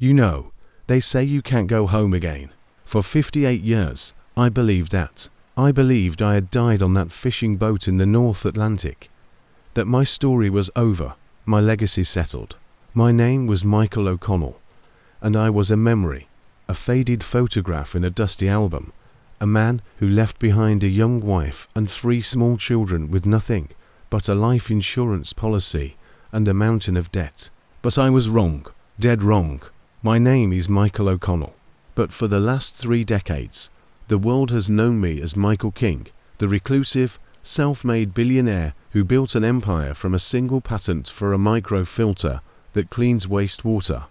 You know, they say you can't go home again. For 58 years, I believed that. I believed I had died on that fishing boat in the North Atlantic. That my story was over, my legacy settled. My name was Michael O'Connell, and I was a memory, a faded photograph in a dusty album, a man who left behind a young wife and 3 small children with nothing but a life insurance policy and a mountain of debt. But I was wrong, dead wrong. My name is Michael O'Connell. But for the last 3 decades, the world has known me as Michael King, the reclusive, self-made billionaire who built an empire from a single patent for a microfilter that cleans wastewater.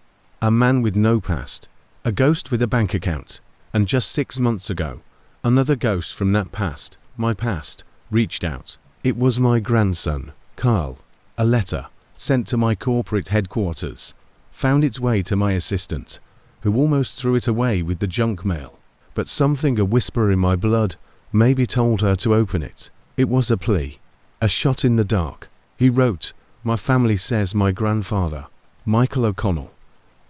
A man with no past, a ghost with a bank account, and just 6 months ago, another ghost from that past, my past, reached out. It was my grandson, Carl. A letter, sent to my corporate headquarters, found its way to my assistant, who almost threw it away with the junk mail. But something, a whisper in my blood, maybe told her to open it. It was a plea, a shot in the dark. He wrote, "My family says my grandfather, Michael O'Connell,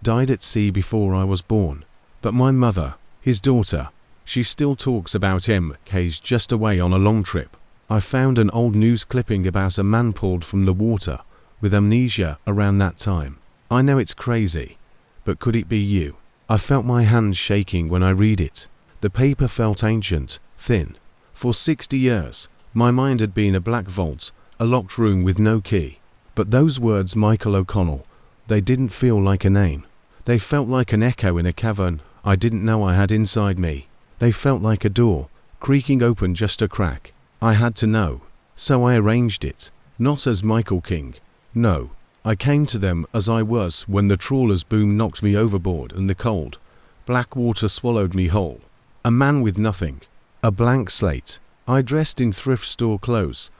died at sea before I was born. But my mother, his daughter, she still talks about him. He's just away on a long trip." I found an old news clipping about a man pulled from the water with amnesia around that time. I know it's crazy, but could it be you? I felt my hands shaking when I read it. The paper felt ancient, thin. For 60 years, my mind had been a black vault, a locked room with no key. But those words, Michael O'Connell, they didn't feel like a name. They felt like an echo in a cavern I didn't know I had inside me. They felt like a door, creaking open just a crack. I had to know, so I arranged it, not as Michael King. No, I came to them as I was when the trawler's boom knocked me overboard and the cold, black water swallowed me whole. A man with nothing, a blank slate. I dressed in thrift store clothes.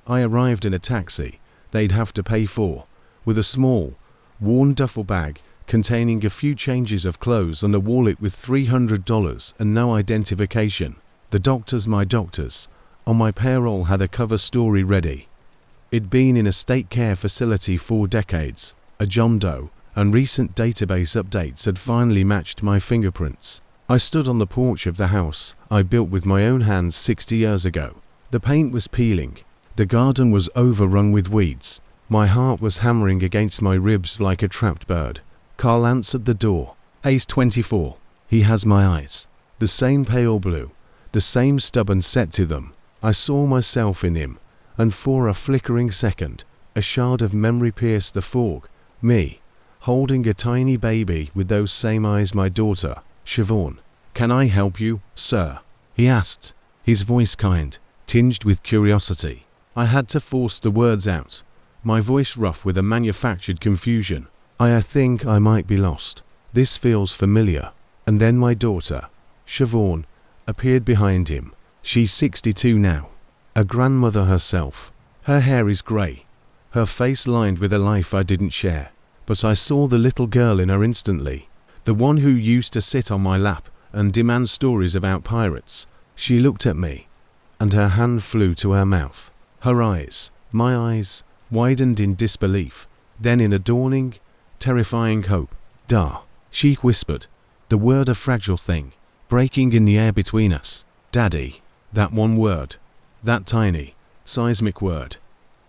I arrived in a taxi they'd have to pay for, with a small, worn duffel bag containing a few changes of clothes and a wallet with $300 and no identification. The doctors, my doctors, on my payroll had a cover story ready. It'd been in a state care facility 4 decades, a John Doe, and recent database updates had finally matched my fingerprints. I stood on the porch of the house I built with my own hands 60 years ago. The paint was peeling. The garden was overrun with weeds. My heart was hammering against my ribs like a trapped bird. Carl answered the door. He's 24. He has my eyes. The same pale blue, the same stubborn set to them. I saw myself in him, and for a flickering second, a shard of memory pierced the fog. Me, holding a tiny baby with those same eyes, my daughter, Siobhan. "Can I help you, sir?" he asked, his voice kind, tinged with curiosity. I had to force the words out, my voice rough with a manufactured confusion. I think I might be lost. This feels familiar. And then my daughter, Siobhan, appeared behind him. She's 62 now, a grandmother herself. Her hair is grey, her face lined with a life I didn't share. But I saw the little girl in her instantly, the one who used to sit on my lap and demand stories about pirates. She looked at me, and her hand flew to her mouth. Her eyes, my eyes, widened in disbelief, then in a dawning, terrifying hope. "Da," she whispered, the word a fragile thing, breaking in the air between us. "Daddy." That one word, that tiny, seismic word,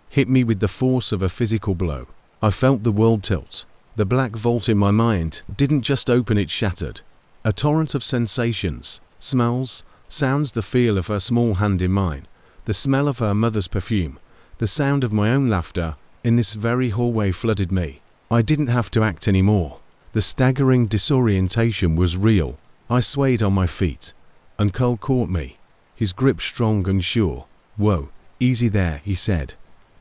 hit me with the force of a physical blow. I felt the world tilt. The black vault in my mind didn't just open, it shattered. A torrent of sensations, smells, sounds, the feel of her small hand in mine, the smell of her mother's perfume, the sound of my own laughter in this very hallway flooded me. I didn't have to act anymore. The staggering disorientation was real. I swayed on my feet, and Carl caught me, his grip strong and sure. "Whoa, easy there," he said,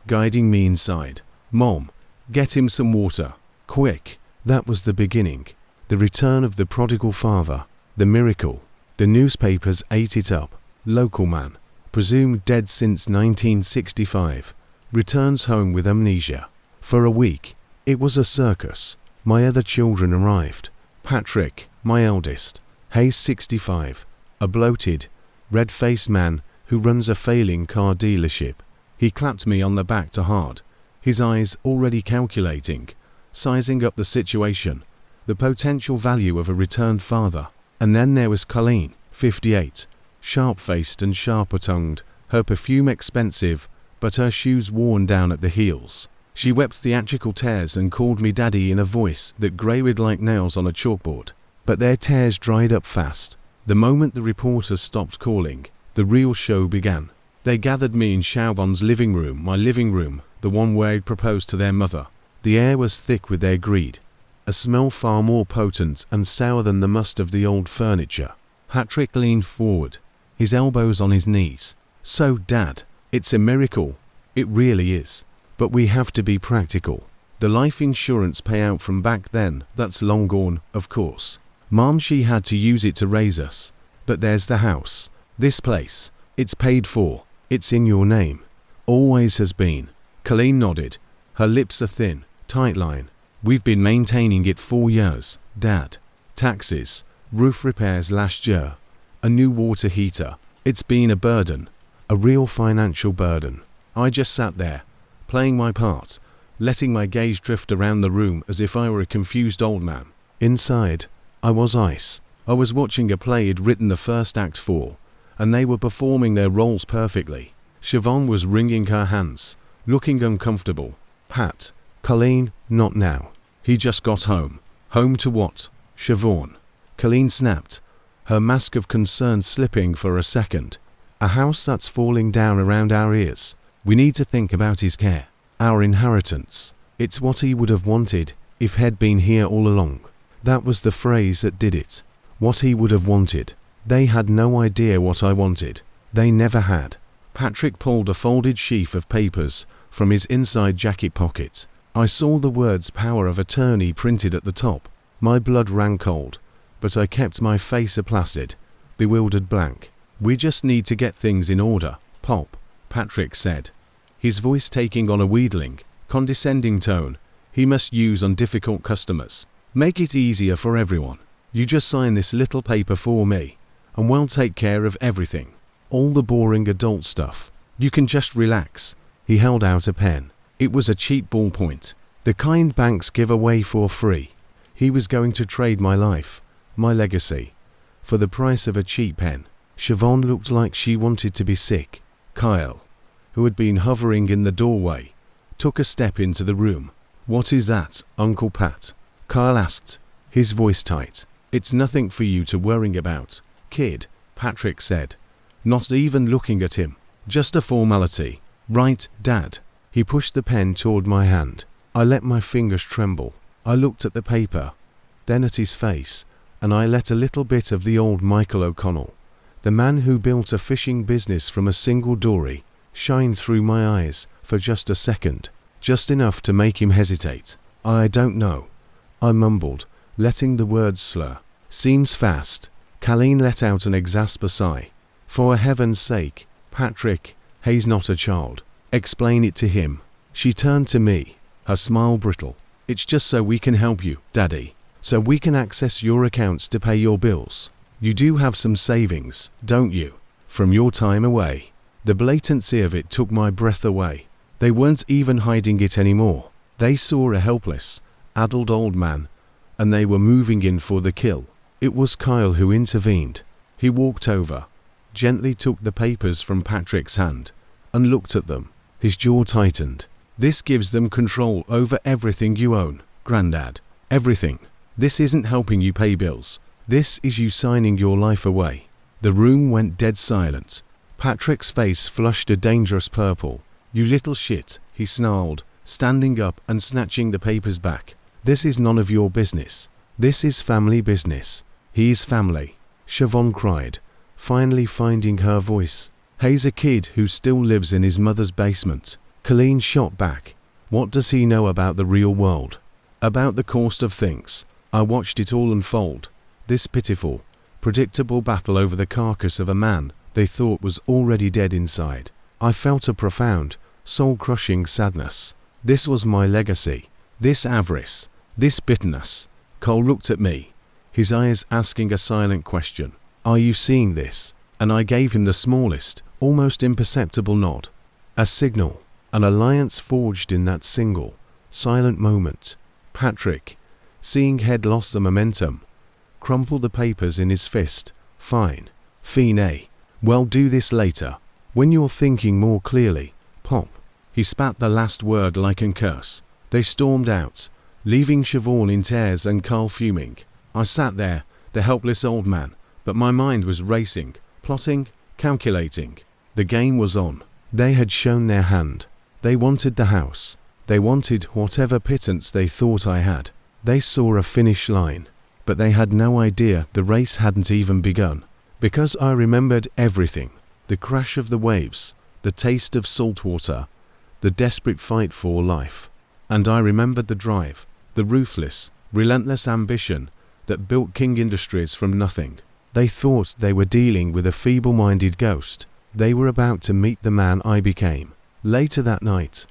guiding me inside. "Mom, get him some water, quick." That was the beginning, the return of the prodigal father, the miracle. The newspapers ate it up. Local man, presumed dead since 1965, returns home with amnesia. For a week, it was a circus. My other children arrived. Patrick, my eldest, he's 65, a bloated, red-faced man who runs a failing car dealership. He clapped me on the back to hard, his eyes already calculating, sizing up the situation. the potential value of a returned father. And then there was Colleen, 58, sharp-faced and sharper-tongued, her perfume expensive, but her shoes worn down at the heels. She wept theatrical tears and called me daddy in a voice that greyed like nails on a chalkboard. But their tears dried up fast. The moment the reporters stopped calling, the real show began. They gathered me in Chauvon's living room, my living room, the one where he'd proposed to their mother. The air was thick with their greed, a smell far more potent and sour than the must of the old furniture. Patrick leaned forward, his elbows on his knees. So, Dad, it's a miracle. It really is. But we have to be practical. The life insurance payout from back then, that's long gone, of course. Mom, she had to use it to raise us. But there's the house. This place. It's paid for. It's in your name. Always has been. Colleen nodded, her lips a thin, tight line. We've been maintaining it 4 years, Dad. Taxes, roof repairs last year, a new water heater. It's been a burden. A real financial burden. I just sat there, playing my part, letting my gaze drift around the room as if I were a confused old man. Inside, I was ice. I was watching a play he'd written the first act for, and they were performing their roles perfectly. Siobhan was wringing her hands, looking uncomfortable. Pat, Colleen, not now. He just got home. Home to what? Siobhan. Colleen snapped, her mask of concern slipping for a second. A house that's falling down around our ears. We need to think about his care. Our inheritance. It's what he would have wanted if he'd been here all along. That was the phrase that did it. What he would have wanted. They had no idea what I wanted. They never had. Patrick pulled a folded sheaf of papers from his inside jacket pocket. I saw the words power of attorney printed at the top. My blood ran cold, but I kept my face a placid, bewildered blank. We just need to get things in order, Pop, Patrick said, his voice taking on a wheedling, condescending tone he must use on difficult customers. Make it easier for everyone. You just sign this little paper for me, and we'll take care of everything. All the boring adult stuff. You can just relax. He held out a pen. It was a cheap ballpoint, the kind banks give away for free. He was going to trade my life, my legacy, for the price of a cheap pen. Siobhan looked like she wanted to be sick. Kyle, who had been hovering in the doorway, took a step into the room. What is that, Uncle Pat? Kyle asked, his voice tight. It's nothing for you to worry about, kid, Patrick said, not even looking at him. Just a formality. Right, Dad? He pushed the pen toward my hand. I let my fingers tremble. I looked at the paper, then at his face, and I let a little bit of the old Michael O'Connell, the man who built a fishing business from a single dory, shine through my eyes for just a second, just enough to make him hesitate. I don't know, I mumbled, letting the words slur. Seems fast. Colleen let out an exasper sigh. For heaven's sake, Patrick, he's not a child. Explain it to him. She turned to me, her smile brittle. It's just so we can help you, Daddy. So we can access your accounts to pay your bills. You do have some savings, don't you? From your time away. The blatancy of it took my breath away. They weren't even hiding it anymore. They saw a helpless, addled old man, and they were moving in for the kill. It was Kyle who intervened. He walked over, gently took the papers from Patrick's hand, and looked at them. His jaw tightened. This gives them control over everything you own, Grandad. Everything. This isn't helping you pay bills. This is you signing your life away. The room went dead silent. Patrick's face flushed a dangerous purple. You little shit, he snarled, standing up and snatching the papers back. This is none of your business. This is family business. He's family. Siobhan cried, finally finding her voice. He's a kid who still lives in his mother's basement. Colleen shot back. What does he know about the real world? About the course of things. I watched it all unfold. This pitiful, predictable battle over the carcass of a man they thought was already dead inside. I felt a profound, soul-crushing sadness. This was my legacy. This avarice. This bitterness. Cole looked at me, his eyes asking a silent question. Are you seeing this? And I gave him the smallest, almost imperceptible nod. A signal. An alliance forged in that single, silent moment. Patrick, Seeing head lost the momentum, crumpled the papers in his fist. Fine. Fine. Well, do this later. When you're thinking more clearly. Pop. He spat the last word like a curse. They stormed out, leaving Siobhan in tears and Carl fuming. I sat there, the helpless old man, but my mind was racing, plotting, calculating. The game was on. They had shown their hand. They wanted the house. They wanted whatever pittance they thought I had. They saw a finish line, but they had no idea the race hadn't even begun. Because I remembered everything. The crash of the waves, the taste of salt water, the desperate fight for life. And I remembered the drive, the ruthless, relentless ambition that built King Industries from nothing. They thought they were dealing with a feeble-minded ghost. They were about to meet the man I became. Later that night,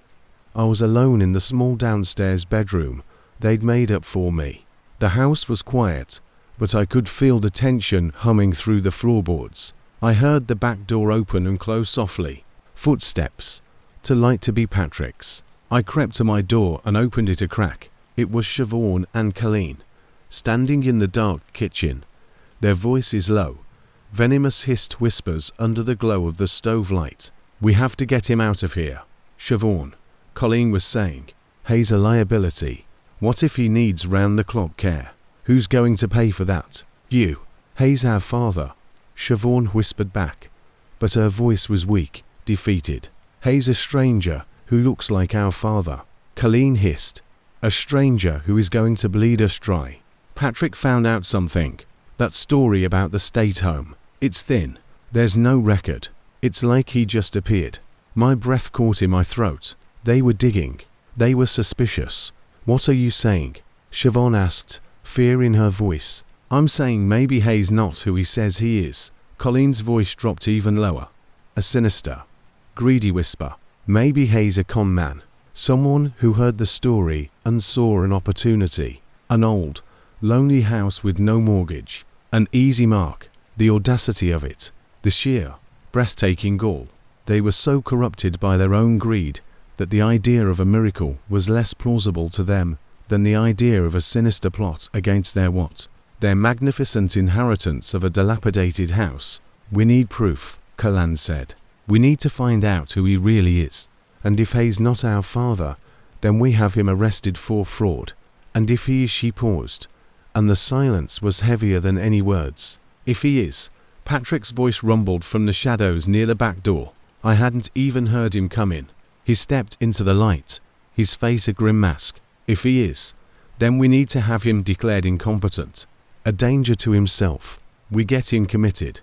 I was alone in the small downstairs bedroom they'd made up for me. The house was quiet, but I could feel the tension humming through the floorboards. I heard the back door open and close softly. Footsteps. Too light to be Patrick's. I crept to my door and opened it a crack. It was Siobhan and Colleen, standing in the dark kitchen. Their voices low, venomous hissed whispers under the glow of the stove light. "We have to get him out of here." "Siobhan," Colleen was saying, "Hayes a liability. What if he needs round-the-clock care? Who's going to pay for that?" "You." "Hayes our father," Siobhan whispered back, but her voice was weak, defeated. "Hayes a stranger who looks like our father," Colleen hissed. "A stranger who is going to bleed us dry." Patrick found out something. That story about the state home. It's thin. There's no record. It's like he just appeared. My breath caught in my throat. They were digging. They were suspicious. "What are you saying?" Siobhan asked, fear in her voice. "I'm saying maybe Hayes not who he says he is." Colleen's voice dropped even lower. A sinister, greedy whisper. "Maybe Hayes a con man. Someone who heard the story and saw an opportunity. An old, lonely house with no mortgage. An easy mark. The audacity of it. The sheer, breathtaking gall. They were so corrupted by their own greed that the idea of a miracle was less plausible to them than the idea of a sinister plot against their what? Their magnificent inheritance of a dilapidated house. "We need proof," Colleen said. "We need to find out who he really is. And if he's not our father, then we have him arrested for fraud. And if he is," she paused, and the silence was heavier than any words. "If he is," Patrick's voice rumbled from the shadows near the back door. I hadn't even heard him come in. He stepped into the light, his face a grim mask. "If he is, then we need to have him declared incompetent. A danger to himself. We get him committed.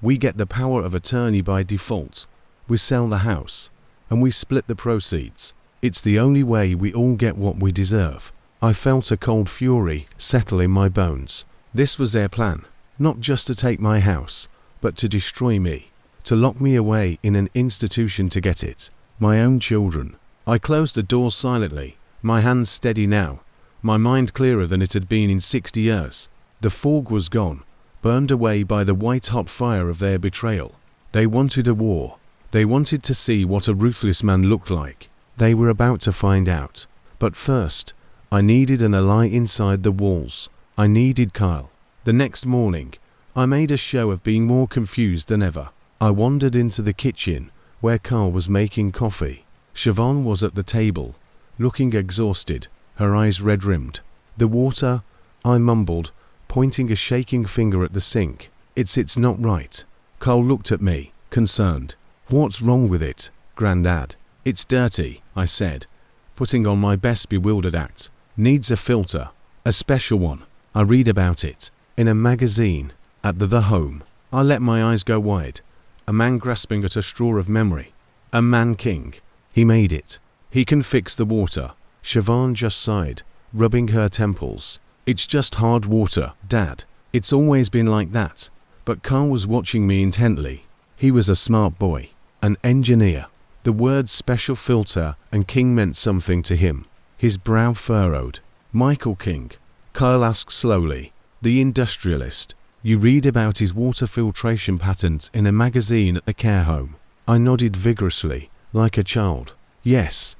We get the power of attorney by default. We sell the house, and we split the proceeds. It's the only way we all get what we deserve." I felt a cold fury settle in my bones. This was their plan. Not just to take my house, but to destroy me. To lock me away in an institution to get it. My own children. I closed the door silently, my hands steady now, my mind clearer than it had been in 60 years. The fog was gone, burned away by the white-hot fire of their betrayal. They wanted a war. They wanted to see what a ruthless man looked like. They were about to find out. But first, I needed an ally inside the walls. I needed Kyle. The next morning, I made a show of being more confused than ever. I wandered into the kitchen, where Carl was making coffee. Siobhan was at the table, looking exhausted, her eyes red-rimmed. "The water," I mumbled, pointing a shaking finger at the sink. It's not right." Carl looked at me, concerned. "What's wrong with it, Grandad?" "It's dirty," I said, putting on my best bewildered act. "Needs a filter. A special one. I read about it. In a magazine. At the home." I let my eyes go wide. A man grasping at a straw of memory. A man king. He made it. He can fix the water. Siobhan just sighed, rubbing her temples. "It's just hard water, Dad. It's always been like that." But Carl was watching me intently. He was a smart boy. An engineer. The words special filter and king meant something to him. His brow furrowed. "Michael King," Kyle asked slowly. "The industrialist. You read about his water filtration patent in a magazine at the care home." I nodded vigorously, like a child. Yes,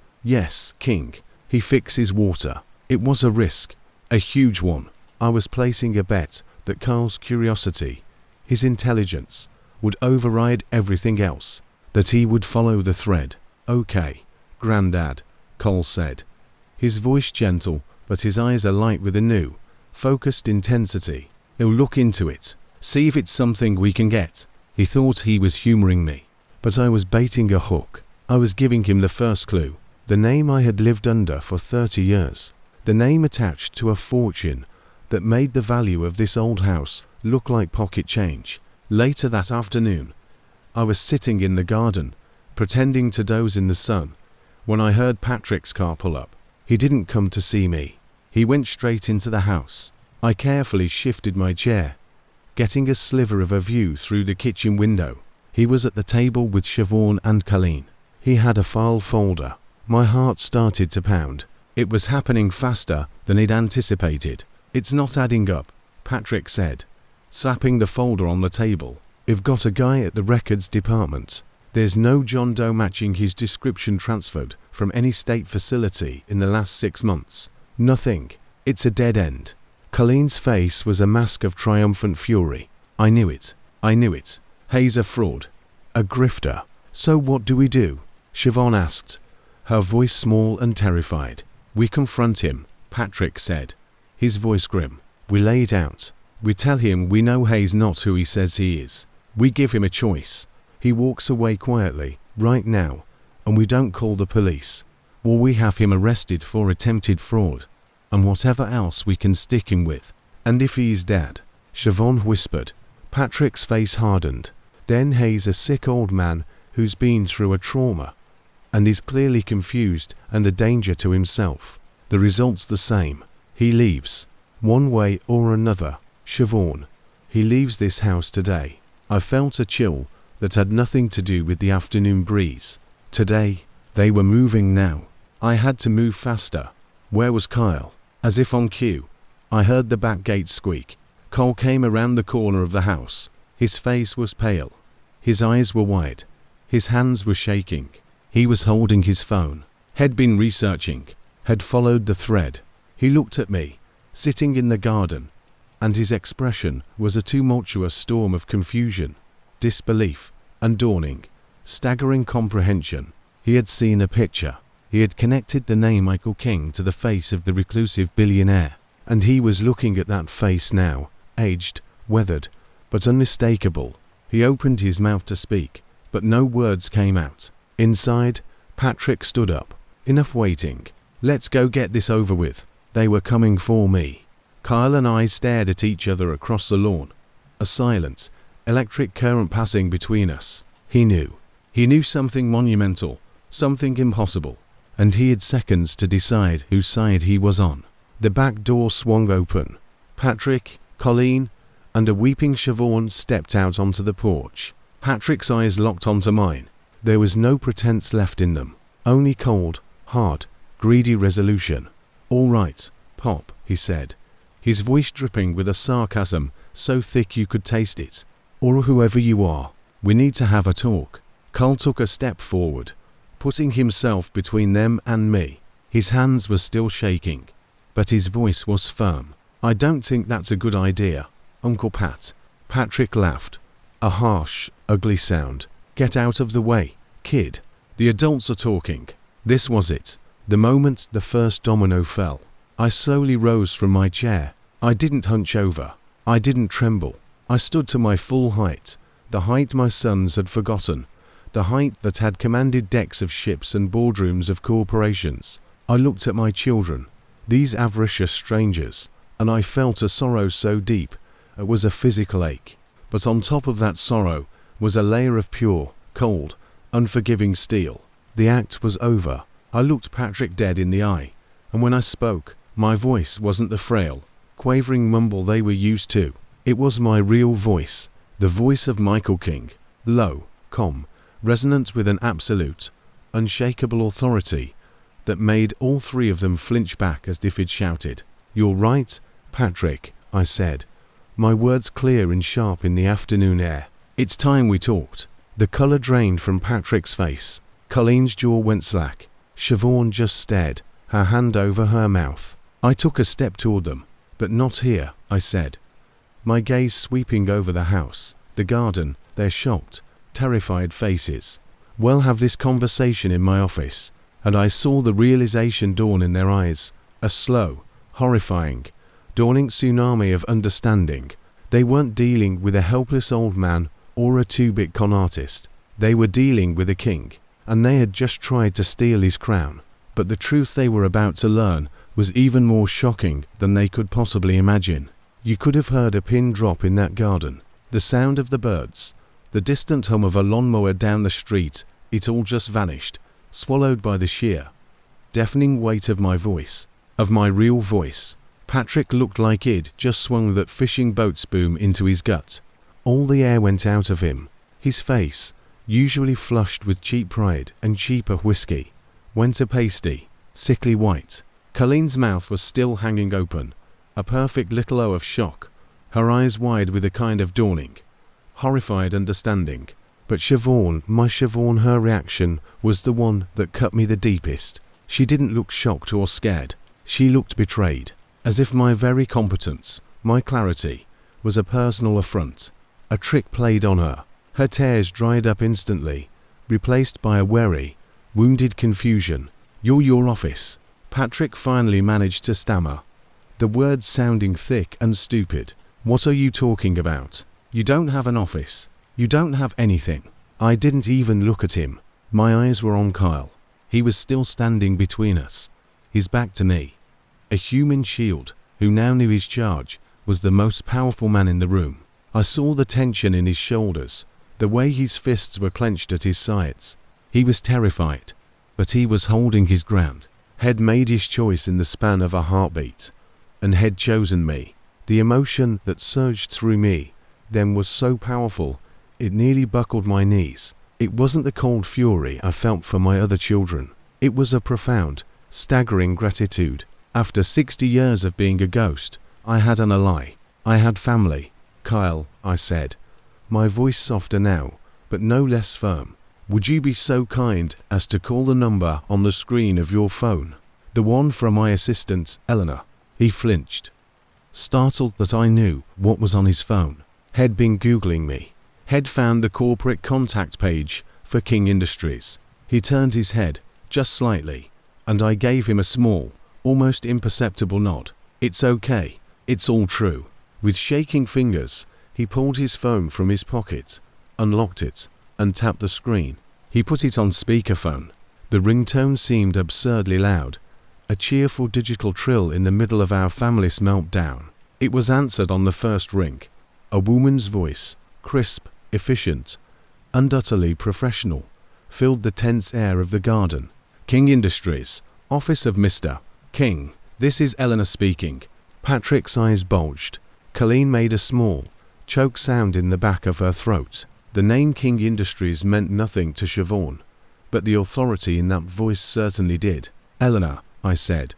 King. He fixes water. It was a risk. A huge one. I was placing a bet that Carl's curiosity, his intelligence, would override everything else, that he would follow the thread. "Okay, Grandad," Cole said, his voice gentle, but his eyes alight with a new, focused intensity. "He'll look into it, see if it's something we can get." He thought he was humoring me, but I was baiting a hook. I was giving him the first clue, the name I had lived under for 30 years, the name attached to a fortune that made the value of this old house look like pocket change. Later that afternoon, I was sitting in the garden, pretending to doze in the sun, when I heard Patrick's car pull up. He didn't come to see me. He went straight into the house. I carefully shifted my chair, getting a sliver of a view through the kitchen window. He was at the table with Siobhan and Colleen. He had a file folder. My heart started to pound. It was happening faster than he'd anticipated. "It's not adding up," Patrick said, slapping the folder on the table. "We've got a guy at the records department. There's no John Doe matching his description transferred from any state facility in the last 6 months. Nothing. It's a dead end." Colleen's face was a mask of triumphant fury. "I knew it. I knew it. Hayes a fraud. A grifter. So what do we do?" Siobhan asked, her voice small and terrified. "We confront him," Patrick said, his voice grim. "We lay it out. We tell him we know Hayes not who he says he is. We give him a choice. He walks away quietly, right now, and we don't call the police. Or we have him arrested for attempted fraud, and whatever else we can stick him with. And if he's dead," Siobhan whispered. Patrick's face hardened. "Then Hayes a sick old man who's been through a trauma, and is clearly confused and a danger to himself. The result's the same. He leaves, one way or another. Siobhan, he leaves this house today." I felt a chill that had nothing to do with the afternoon breeze. Today, they were moving now. I had to move faster. Where was Kyle? As if on cue, I heard the back gate squeak. Cole came around the corner of the house. His face was pale. His eyes were wide. His hands were shaking. He was holding his phone. Had been researching. Had followed the thread. He looked at me, sitting in the garden, and his expression was a tumultuous storm of confusion, disbelief, and dawning, staggering comprehension. He had seen a picture. He had connected the name Michael King to the face of the reclusive billionaire, and he was looking at that face now, aged, weathered, but unmistakable. He opened his mouth to speak, but no words came out. Inside, Patrick stood up. "Enough waiting. Let's go get this over with." They were coming for me. Kyle and I stared at each other across the lawn. A silence, electric current passing between us. He knew. He knew something monumental, something impossible, and he had seconds to decide whose side he was on. The back door swung open. Patrick, Colleen, and a weeping Siobhan stepped out onto the porch. Patrick's eyes locked onto mine. There was no pretense left in them, only cold, hard, greedy resolution. "All right, Pop," he said, his voice dripping with a sarcasm so thick you could taste it. "Or whoever you are, we need to have a talk." Carl took a step forward, putting himself between them and me. His hands were still shaking, but his voice was firm. "I don't think that's a good idea, Uncle Pat." Patrick laughed, a harsh, ugly sound. "Get out of the way, kid. The adults are talking." This was it. The moment the first domino fell, I slowly rose from my chair. I didn't hunch over. I didn't tremble. I stood to my full height, the height my sons had forgotten, the height that had commanded decks of ships and boardrooms of corporations. I looked at my children, these avaricious strangers, and I felt a sorrow so deep it was a physical ache. But on top of that sorrow was a layer of pure, cold, unforgiving steel. The act was over. I looked Patrick dead in the eye, and when I spoke, my voice wasn't the frail, quavering mumble they were used to. It was my real voice, the voice of Michael King, low, calm, resonant with an absolute, unshakable authority that made all three of them flinch back as if it shouted. "You're right, Patrick," I said, my words clear and sharp in the afternoon air. "It's time we talked." The color drained from Patrick's face. Colleen's jaw went slack. Siobhan just stared, her hand over her mouth. I took a step toward them. But not here, I said, my gaze sweeping over the house, the garden, their shocked, terrified faces. We'll have this conversation in my office. And I saw the realization dawn in their eyes, a slow, horrifying, dawning tsunami of understanding. They weren't dealing with a helpless old man or a two-bit con artist. They were dealing with a king, and they had just tried to steal his crown. But the truth they were about to learn was even more shocking than they could possibly imagine. You could have heard a pin drop in that garden. The sound of the birds, the distant hum of a lawnmower down the street, it all just vanished, swallowed by the sheer, deafening weight of my voice, of my real voice. Patrick looked like he'd just swung that fishing boat's boom into his gut. All the air went out of him. His face, usually flushed with cheap pride and cheaper whiskey, went a pasty, sickly white. Colleen's mouth was still hanging open, a perfect little O of shock, her eyes wide with a kind of dawning, horrified understanding. But Siobhan, my Siobhan, her reaction was the one that cut me the deepest. She didn't look shocked or scared. She looked betrayed, as if my very competence, my clarity, was a personal affront, a trick played on her. Her tears dried up instantly, replaced by a wary, wounded confusion. "You're your office," Patrick finally managed to stammer, the words sounding thick and stupid. "What are you talking about? You don't have an office. You don't have anything." I didn't even look at him. My eyes were on Kyle. He was still standing between us, his back to me. A human shield, who now knew his charge, was the most powerful man in the room. I saw the tension in his shoulders, the way his fists were clenched at his sides. He was terrified, but he was holding his ground. Had made his choice in the span of a heartbeat, and had chosen me. The emotion that surged through me then was so powerful, it nearly buckled my knees. It wasn't the cold fury I felt for my other children. It was a profound, staggering gratitude. After 60 years of being a ghost, I had an ally. I had family. "Kyle," I said, my voice softer now, but no less firm. "Would you be so kind as to call the number on the screen of your phone? The one from my assistant, Eleanor." He flinched, startled that I knew what was on his phone. Had been Googling me. Had found the corporate contact page for King Industries. He turned his head, just slightly, and I gave him a small, almost imperceptible nod. "It's okay. It's all true." With shaking fingers, he pulled his phone from his pocket, unlocked it, and tapped the screen. He put it on speakerphone. The ringtone seemed absurdly loud, a cheerful digital trill in the middle of our family's meltdown. It was answered on the first ring. A woman's voice, crisp, efficient, and utterly professional, filled the tense air of the garden. "King Industries, office of Mr. King. This is Eleanor speaking." Patrick's eyes bulged. Colleen made a small, choke sound in the back of her throat. The name King Industries meant nothing to Siobhan, but the authority in that voice certainly did. "Eleanor," I said,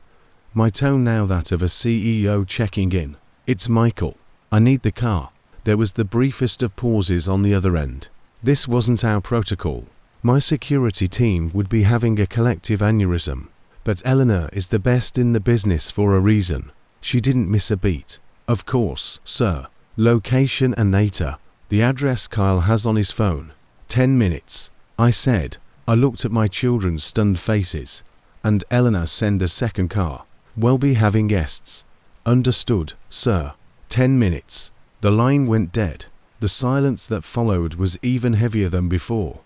my tone now that of a CEO checking in. "It's Michael. I need the car." There was the briefest of pauses on the other end. This wasn't our protocol. My security team would be having a collective aneurysm. But Eleanor is the best in the business for a reason. She didn't miss a beat. "Of course, sir. Location and data. The address Kyle has on his phone. 10 minutes, I said. I looked at my children's stunned faces. "And Eleanor send a second car. We'll be having guests." "Understood, sir." 10 minutes. The line went dead. The silence that followed was even heavier than before,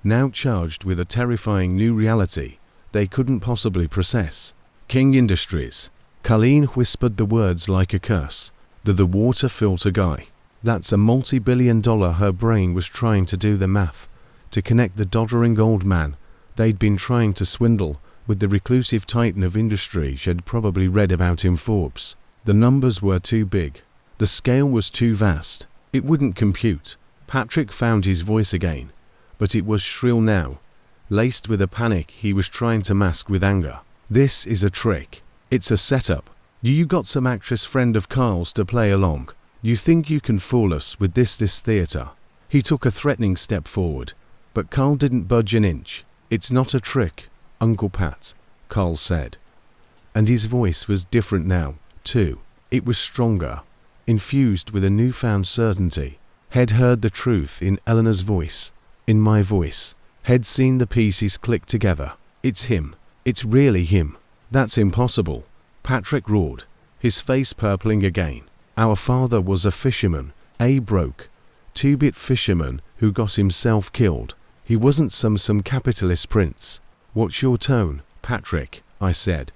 now charged with a terrifying new reality they couldn't possibly process. "King Industries." Colleen whispered the words like a curse. The water filter guy. That's a multi-billion-dollar. Her brain was trying to do the math, to connect the doddering old man they'd been trying to swindle with the reclusive titan of industry she'd probably read about in Forbes. The numbers were too big. The scale was too vast. It wouldn't compute. Patrick found his voice again, but it was shrill now, laced with a panic he was trying to mask with anger. "This is a trick. It's a setup. You got some actress friend of Carl's to play along. You think you can fool us with this theater." He took a threatening step forward, but Carl didn't budge an inch. "It's not a trick, Uncle Pat," Carl said. And his voice was different now, too. It was stronger, infused with a newfound certainty. Had heard the truth in Eleanor's voice, in my voice. Had seen the pieces click together. It's him. It's really him. That's impossible, Patrick roared, his face purpling again. Our father was a fisherman, a broke, two-bit fisherman who got himself killed. He wasn't some capitalist prince. What's your tone, Patrick? I said.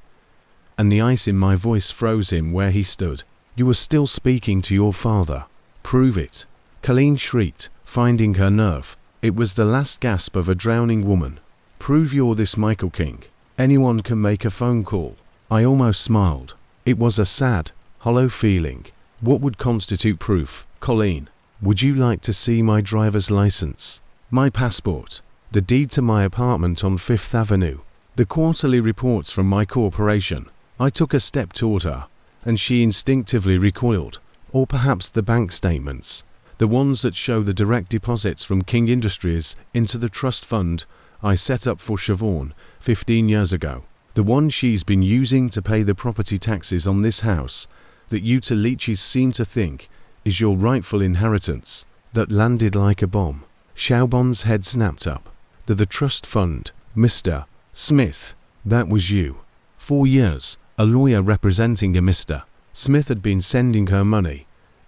And the ice in my voice froze him where he stood. You were still speaking to your father. Prove it. Colleen shrieked, finding her nerve. It was the last gasp of a drowning woman. Prove you're this Michael King. Anyone can make a phone call. I almost smiled. It was a sad, hollow feeling. What would constitute proof? Colleen, would you like to see my driver's license? My passport? The deed to my apartment on 5th Avenue? The quarterly reports from my corporation? I took a step toward her, and she instinctively recoiled. Or perhaps the bank statements. The ones that show the direct deposits from King Industries into the trust fund I set up for Siobhan 15 years ago. The one she's been using to pay the property taxes on this house that you two leeches seem to think is your rightful inheritance, that landed like a bomb. Siobhan's head snapped up. The trust fund, Mr. Smith, that was you. 4 years, a lawyer representing a Mr. Smith had been sending her money,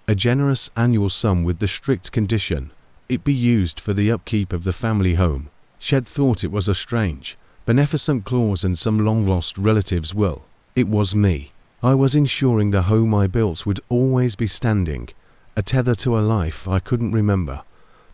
a generous annual sum with the strict condition it be used for the upkeep of the family home. She'd thought it was a strange, beneficent clause in some long-lost relative's will. It was me. I was ensuring the home I built would always be standing, a tether to a life I couldn't remember,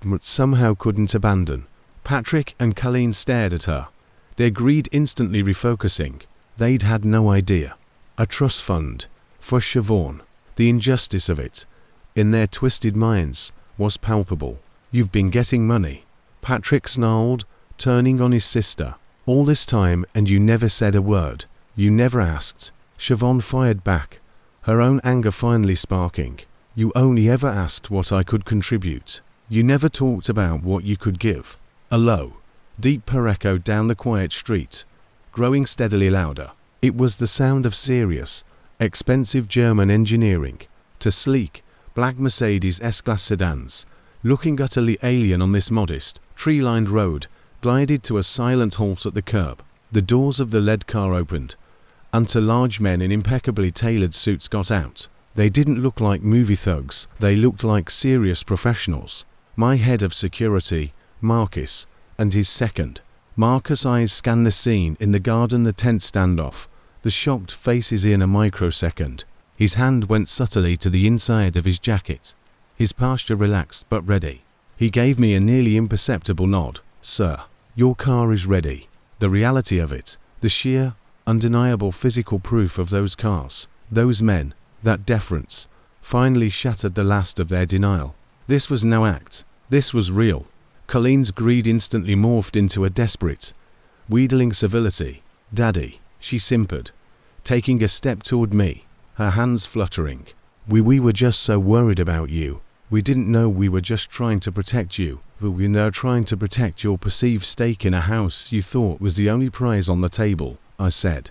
but somehow couldn't abandon. Patrick and Colleen stared at her, their greed instantly refocusing. They'd had no idea. A trust fund, for Siobhan. The injustice of it, in their twisted minds, was palpable. You've been getting money, Patrick snarled, turning on his sister. All this time and you never said a word. You never asked. Siobhan fired back, her own anger finally sparking. You only ever asked what I could contribute. You never talked about what you could give. A low, deep purr echoed down the quiet street, growing steadily louder. It was the sound of serious, expensive German engineering to sleek, black Mercedes S-Class sedans, looking utterly alien on this modest, tree-lined road, glided to a silent halt at the curb. The doors of the lead car opened, and two large men in impeccably tailored suits got out. They didn't look like movie thugs, they looked like serious professionals. My head of security, Marcus, and his second. Marcus' eyes scanned the scene in the garden, the tense standoff, the shocked faces in a microsecond. His hand went subtly to the inside of his jacket, his posture relaxed but ready. He gave me a nearly imperceptible nod. Sir, your car is ready. The reality of it, the sheer, undeniable physical proof of those cars, those men, that deference, finally shattered the last of their denial. This was no act. This was real. Colleen's greed instantly morphed into a desperate, wheedling civility. Daddy, she simpered, taking a step toward me, her hands fluttering. We were just so worried about you. We didn't know we were just trying to protect you. But we're now trying to protect your perceived stake in a house you thought was the only prize on the table, I said,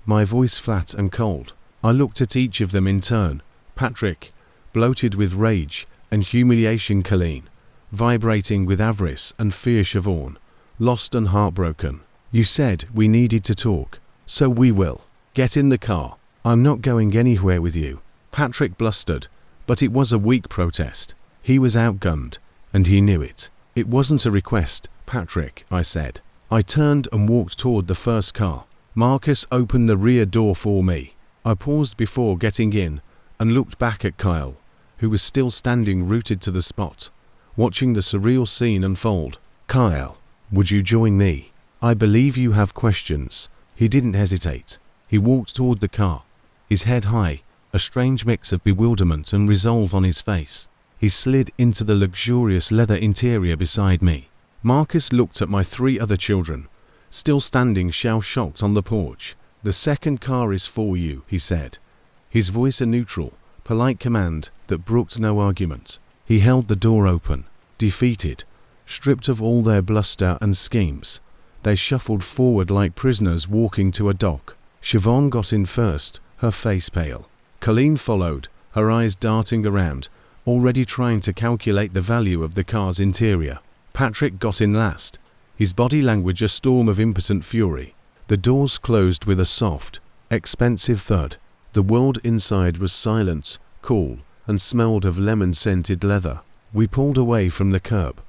my voice flat and cold. I looked at each of them in turn. Patrick, bloated with rage and humiliation. Colleen, vibrating with avarice and fear. Siobhan, lost and heartbroken. You said we needed to talk, so we will. Get in the car. I'm not going anywhere with you. Patrick blustered, but it was a weak protest. He was outgunned, and he knew it. It wasn't a request, Patrick, I said. I turned and walked toward the first car. Marcus opened the rear door for me. I paused before getting in and looked back at Kyle, who was still standing rooted to the spot, watching the surreal scene unfold. Kyle, would you join me? I believe you have questions. He didn't hesitate. He walked toward the car, his head high, a strange mix of bewilderment and resolve on his face. He slid into the luxurious leather interior beside me. Marcus looked at my 3 other children, still standing shell-shocked on the porch. The second car is for you, he said, his voice a neutral, polite command that brooked no argument. He held the door open. Defeated, stripped of all their bluster and schemes, they shuffled forward like prisoners walking to a dock. Siobhan got in first, her face pale. Colleen followed, her eyes darting around, already trying to calculate the value of the car's interior. Patrick got in last, his body language a storm of impotent fury. The doors closed with a soft, expensive thud. The world inside was silent, cool, and smelled of lemon-scented leather. We pulled away from the curb,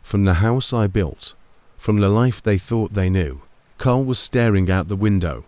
from the house I built, from the life they thought they knew. Carl was staring out the window,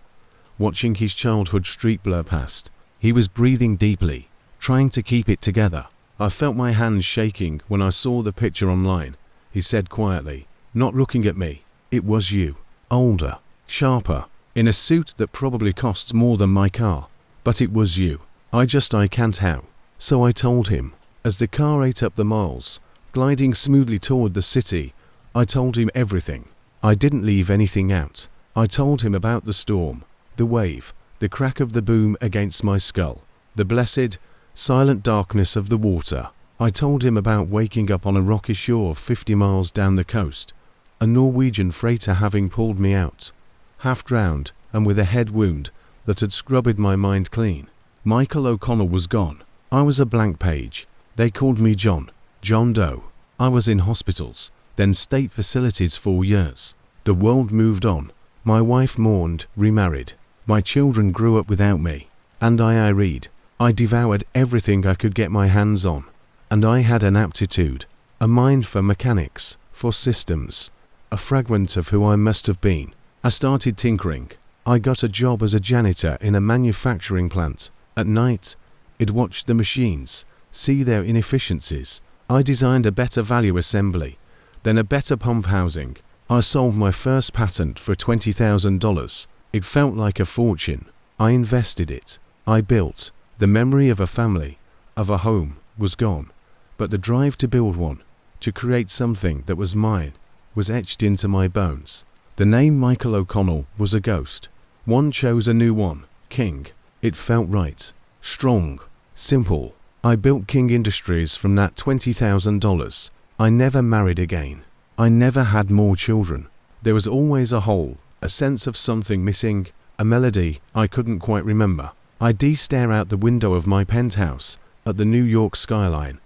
watching his childhood street blur past. He was breathing deeply, trying to keep it together. I felt my hands shaking when I saw the picture online. He said quietly, not looking at me, "It was you. Older, sharper, in a suit that probably costs more than my car. But it was you. I can't how." So I told him. As the car ate up the miles, gliding smoothly toward the city, I told him everything. I didn't leave anything out. I told him about the storm, the wave, the crack of the boom against my skull, the blessed, silent darkness of the water. I told him about waking up on a rocky shore 50 miles down the coast, a Norwegian freighter having pulled me out, half drowned and with a head wound that had scrubbed my mind clean. Michael O'Connell was gone. I was a blank page. They called me John Doe. I was in hospitals, then state facilities for years. The world moved on. My wife mourned, remarried. My children grew up without me. And I read. I devoured everything I could get my hands on. And I had an aptitude, a mind for mechanics, for systems, a fragment of who I must have been. I started tinkering. I got a job as a janitor in a manufacturing plant. At night, I'd watch the machines, see their inefficiencies. I designed a better value assembly, then a better pump housing. I sold my first patent for $20,000. It felt like a fortune. I invested it. I built. The memory of a family, of a home, was gone. But the drive to build one, to create something that was mine, was etched into my bones. The name Michael O'Connell was a ghost. One chose a new one, King. It felt right. Strong. Simple. I built King Industries from that $20,000. I never married again. I never had more children. There was always a hole, a sense of something missing, a melody I couldn't quite remember. I'd stare out the window of my penthouse at the New York skyline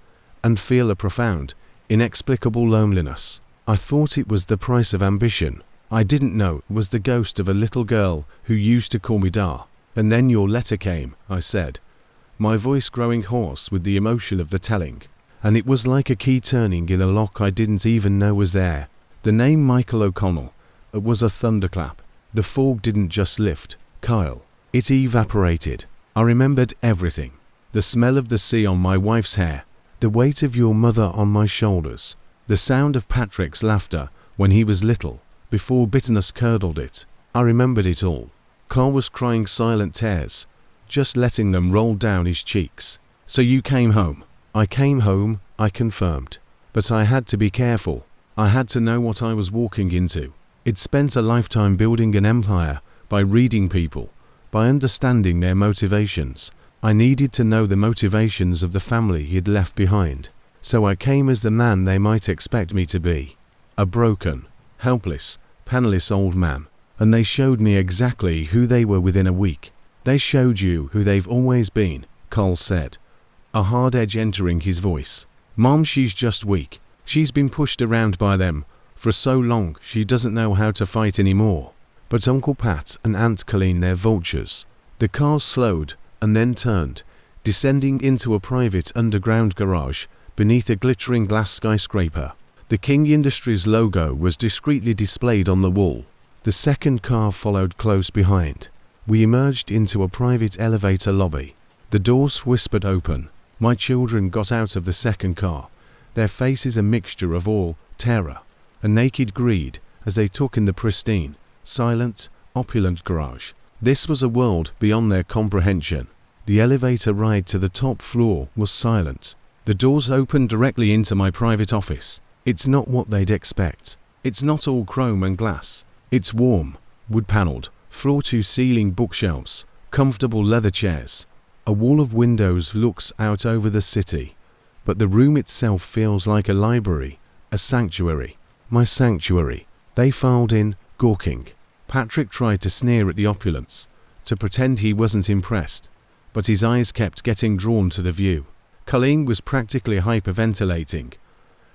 and feel a profound, inexplicable loneliness. I thought it was the price of ambition. I didn't know it was the ghost of a little girl who used to call me Da. And then your letter came, I said, my voice growing hoarse with the emotion of the telling. And it was like a key turning in a lock I didn't even know was there. The name Michael O'Connell, it was a thunderclap. The fog didn't just lift, Kyle. It evaporated. I remembered everything. The smell of the sea on my wife's hair, the weight of your mother on my shoulders, the sound of Patrick's laughter when he was little, before bitterness curdled it. I remembered it all. Carl was crying silent tears, just letting them roll down his cheeks. So you came home. I came home, I confirmed. But I had to be careful. I had to know what I was walking into. I'd spent a lifetime building an empire by reading people, by understanding their motivations. I needed to know the motivations of the family he'd left behind. So I came as the man they might expect me to be. A broken, helpless, penniless old man. And they showed me exactly who they were within a week. They showed you who they've always been, Carl said, a hard edge entering his voice. Mom, she's just weak. She's been pushed around by them for so long she doesn't know how to fight anymore. But Uncle Pat and Aunt Colleen, they're vultures. The car slowed and then turned, descending into a private underground garage beneath a glittering glass skyscraper. The King Industries logo was discreetly displayed on the wall. The second car followed close behind. We emerged into a private elevator lobby. The doors whispered open. My children got out of the second car, their faces a mixture of awe, terror, and naked greed as they took in the pristine, silent, opulent garage. This was a world beyond their comprehension. The elevator ride to the top floor was silent. The doors opened directly into my private office. It's not what they'd expect. It's not all chrome and glass. It's warm, wood-paneled, floor-to-ceiling bookshelves, comfortable leather chairs. A wall of windows looks out over the city, but the room itself feels like a library, a sanctuary. My sanctuary. They filed in, gawking. Patrick tried to sneer at the opulence, to pretend he wasn't impressed, but his eyes kept getting drawn to the view. Colleen was practically hyperventilating,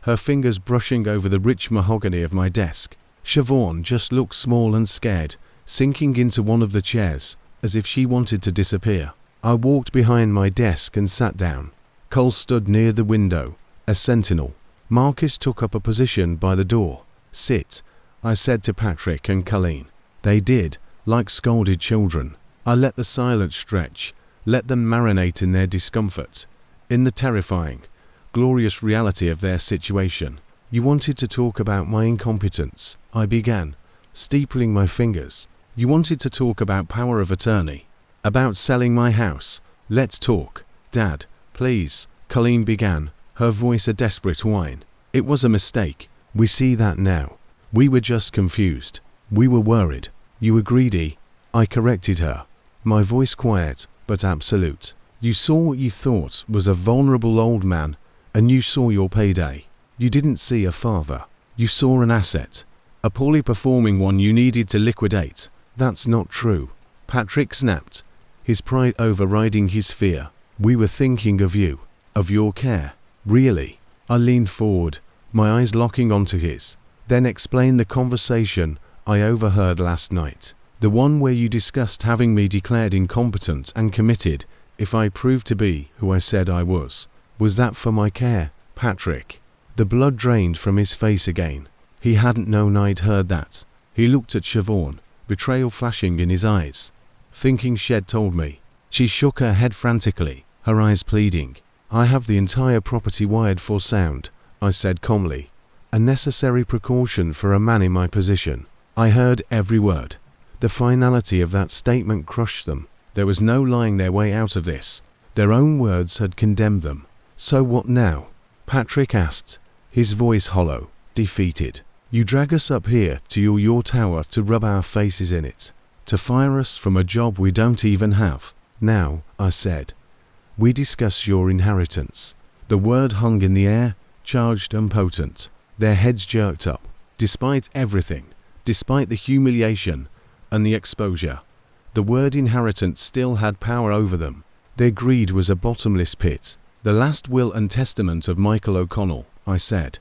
her fingers brushing over the rich mahogany of my desk. Siobhan just looked small and scared, sinking into one of the chairs, as if she wanted to disappear. I walked behind my desk and sat down. Cole stood near the window, a sentinel. Marcus took up a position by the door. "Sit," I said to Patrick and Colleen. They did, like scolded children. I let the silence stretch, let them marinate in their discomfort, in the terrifying, glorious reality of their situation. "You wanted to talk about my incompetence," I began, steepling my fingers. "You wanted to talk about power of attorney, about selling my house. Let's talk." "Dad, please," Colleen began, her voice a desperate whine. "It was a mistake. We see that now. We were just confused. We were worried. You were greedy." I corrected her, my voice quiet but absolute. "You saw what you thought was a vulnerable old man, and you saw your payday. You didn't see a father. You saw an asset, a poorly performing one you needed to liquidate." "That's not true," Patrick snapped, his pride overriding his fear. "We were thinking of you, of your care." "Really?" I leaned forward, my eyes locking onto his. "Then explain the conversation I overheard last night. The one where you discussed having me declared incompetent and committed if I proved to be who I said I was. Was that for my care, Patrick?" The blood drained from his face again. He hadn't known I'd heard that. He looked at Siobhan, betrayal flashing in his eyes. "Thinking Shed told me." She shook her head frantically, her eyes pleading. "I have the entire property wired for sound," I said calmly. "A necessary precaution for a man in my position." I heard every word. The finality of that statement crushed them. There was no lying their way out of this. Their own words had condemned them. "So what now?" Patrick asked, his voice hollow, defeated. "You drag us up here to your tower to rub our faces in it, to fire us from a job we don't even have. Now," I said, "we discuss your inheritance." The word hung in the air, charged and potent. Their heads jerked up. Despite everything, despite the humiliation and the exposure, the word inheritance still had power over them. Their greed was a bottomless pit. "The last will and testament of Michael O'Connell," I said,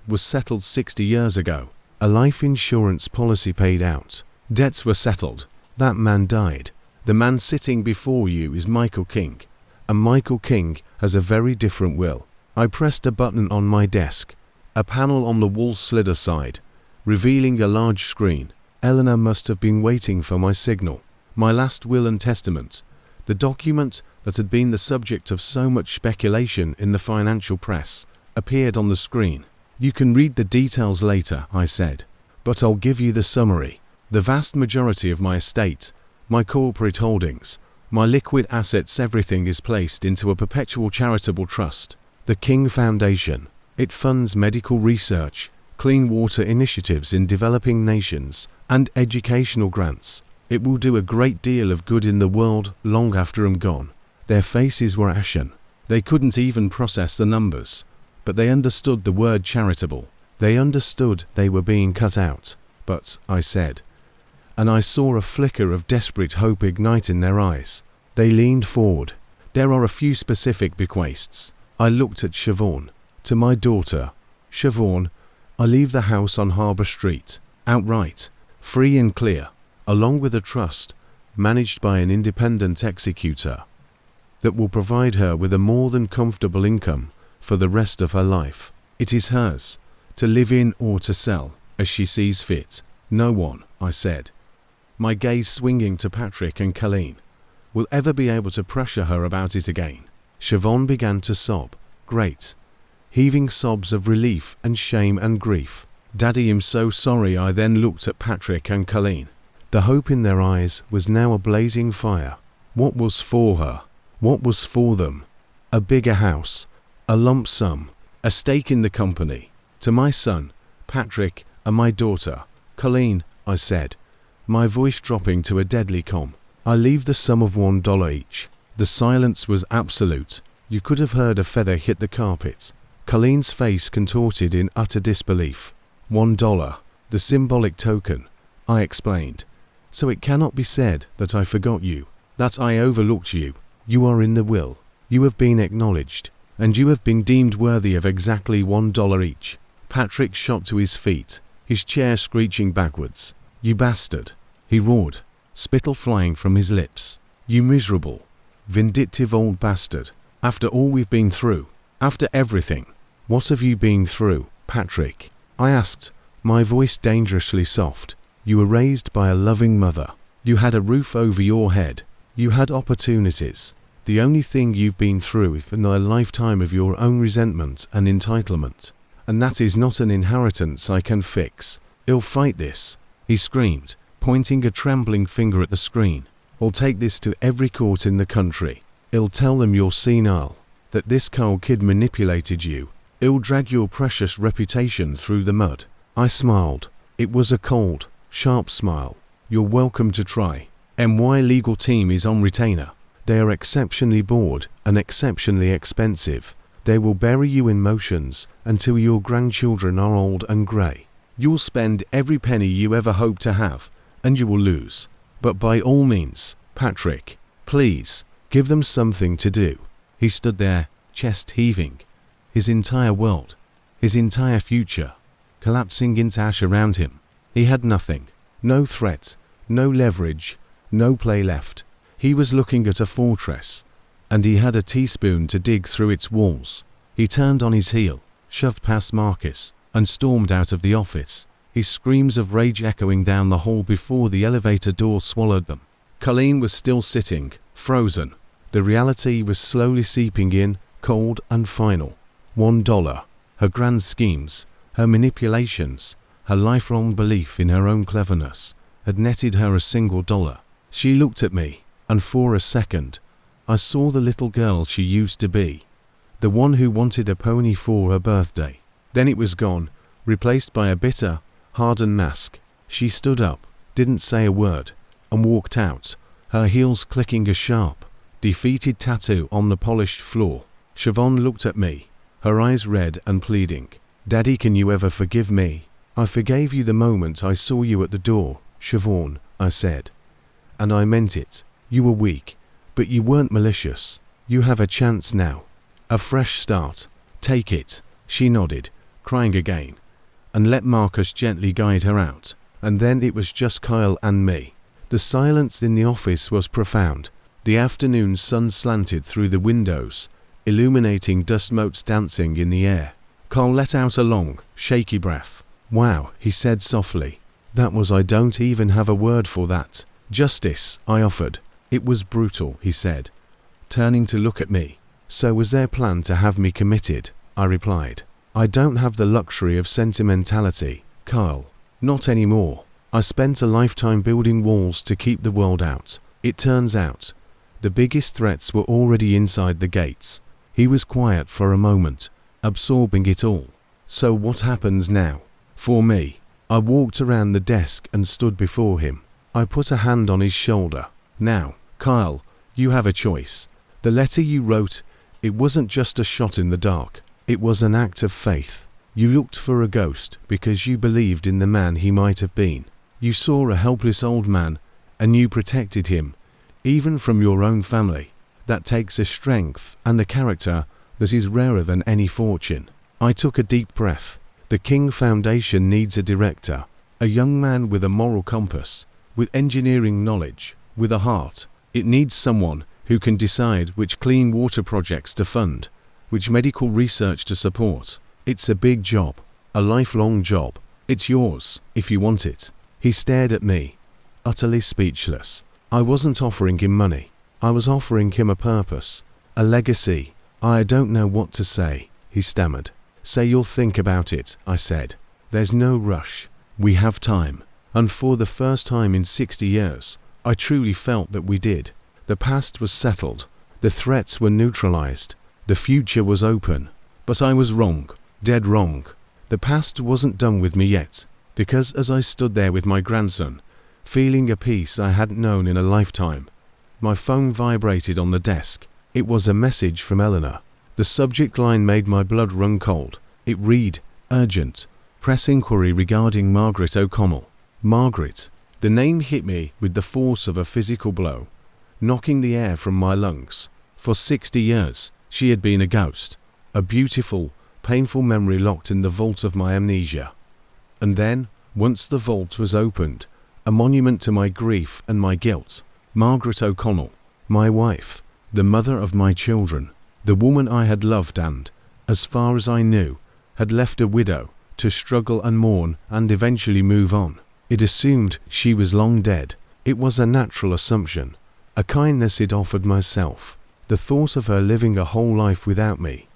"was settled 60 years ago. A life insurance policy paid out. Debts were settled. That man died. The man sitting before you is Michael King, and Michael King has a very different will." I pressed a button on my desk. A panel on the wall slid aside, revealing a large screen. Eleanor must have been waiting for my signal. My last will and testament, the document that had been the subject of so much speculation in the financial press, appeared on the screen. "You can read the details later," I said, "but I'll give you the summary. The vast majority of my estate, my corporate holdings, my liquid assets, everything is placed into a perpetual charitable trust, the King Foundation. It funds medical research, clean water initiatives in developing nations, and educational grants. It will do a great deal of good in the world long after I'm gone." Their faces were ashen. They couldn't even process the numbers, but they understood the word charitable. They understood they were being cut out. "But," I said, and I saw a flicker of desperate hope ignite in their eyes. They leaned forward. "There are a few specific bequests." I looked at Siobhan. "To my daughter, Siobhan, I leave the house on Harbour Street, outright, free and clear, along with a trust, managed by an independent executor, that will provide her with a more than comfortable income for the rest of her life. It is hers, to live in or to sell, as she sees fit. No one," I said, my gaze swinging to Patrick and Colleen, "will ever be able to pressure her about it again." Siobhan began to sob. Great, heaving sobs of relief and shame and grief. "Daddy, I'm so sorry." I then looked at Patrick and Colleen. The hope in their eyes was now a blazing fire. What was for her? What was for them? A bigger house, a lump sum, a stake in the company. "To my son, Patrick, and my daughter, Colleen," I said, my voice dropping to a deadly calm, "I leave the sum of $1 each." The silence was absolute. You could have heard a feather hit the carpet. Colleen's face contorted in utter disbelief. $1, the symbolic token, I explained. So it cannot be said that I forgot you, that I overlooked you. You are in the will. You have been acknowledged, and you have been deemed worthy of exactly $1 each. Patrick shot to his feet, his chair screeching backwards. You bastard, he roared, spittle flying from his lips. You miserable, vindictive old bastard. After all we've been through, after everything, what have you been through, Patrick? I asked, my voice dangerously soft. You were raised by a loving mother. You had a roof over your head. You had opportunities. The only thing you've been through is a lifetime of your own resentment and entitlement. And that is not an inheritance I can fix. I'll fight this, he screamed, pointing a trembling finger at the screen. I'll take this to every court in the country. I'll tell them you're senile, that this cold kid manipulated you. I'll drag your precious reputation through the mud. I smiled. It was a cold, sharp smile. You're welcome to try. MY legal team is on retainer. They are exceptionally bored and exceptionally expensive. They will bury you in motions until your grandchildren are old and grey. You'll spend every penny you ever hope to have, and you will lose. But by all means, Patrick, please, give them something to do. He stood there, chest heaving. His entire world, his entire future, collapsing into ash around him. He had nothing, no threat, no leverage, no play left. He was looking at a fortress, and he had a teaspoon to dig through its walls. He turned on his heel, shoved past Marcus, and stormed out of the office, his screams of rage echoing down the hall before the elevator door swallowed them. Colleen was still sitting, frozen. The reality was slowly seeping in, cold and final. $1. Her grand schemes, her manipulations, her lifelong belief in her own cleverness, had netted her a single dollar. She looked at me, and for a second, I saw the little girl she used to be, the one who wanted a pony for her birthday. Then it was gone, replaced by a bitter, hardened mask. She stood up, didn't say a word, and walked out, her heels clicking a sharp, defeated tattoo on the polished floor. Siobhan looked at me, her eyes red and pleading. Daddy, can you ever forgive me? I forgave you the moment I saw you at the door, Siobhan, I said. And I meant it. You were weak, but you weren't malicious. You have a chance now. A fresh start. Take it. She nodded, crying again, and let Marcus gently guide her out. And then it was just Kyle and me. The silence in the office was profound. The afternoon sun slanted through the windows, illuminating dust motes dancing in the air. Kyle let out a long, shaky breath. Wow, he said softly. That was I don't even have a word for that. Justice, I offered. It was brutal, he said, turning to look at me. So was their plan to have me committed, I replied. I don't have the luxury of sentimentality, Kyle. Not anymore. I spent a lifetime building walls to keep the world out. It turns out, the biggest threats were already inside the gates. He was quiet for a moment, absorbing it all. So what happens now? For me, I walked around the desk and stood before him. I put a hand on his shoulder. Now, Kyle, you have a choice. The letter you wrote, it wasn't just a shot in the dark. It was an act of faith. You looked for a ghost because you believed in the man he might have been. You saw a helpless old man, and you protected him, even from your own family. That takes a strength and a character that is rarer than any fortune. I took a deep breath. The King Foundation needs a director, a young man with a moral compass, with engineering knowledge, with a heart. It needs someone who can decide which clean water projects to fund, which medical research to support. It's a big job, a lifelong job. It's yours, if you want it. He stared at me, utterly speechless. I wasn't offering him money. I was offering him a purpose, a legacy. I don't know what to say, he stammered. Say you'll think about it, I said. There's no rush. We have time. And for the first time in 60 years, I truly felt that we did. The past was settled. The threats were neutralized. The future was open. But I was wrong, dead wrong. The past wasn't done with me yet, because as I stood there with my grandson, feeling a peace I hadn't known in a lifetime, my phone vibrated on the desk. It was a message from Eleanor. The subject line made my blood run cold. It read, urgent, press inquiry regarding Margaret O'Connell. Margaret, The name hit me with the force of a physical blow, knocking the air from my lungs. For 60 years, she had been a ghost, a beautiful, painful memory locked in the vault of my amnesia. And then, once the vault was opened, a monument to my grief and my guilt, Margaret O'Connell, my wife, the mother of my children, the woman I had loved and, as far as I knew, had left a widow, to struggle and mourn and eventually move on. It assumed she was long dead. It was a natural assumption, a kindness it offered myself. The thought of her living a whole life without me,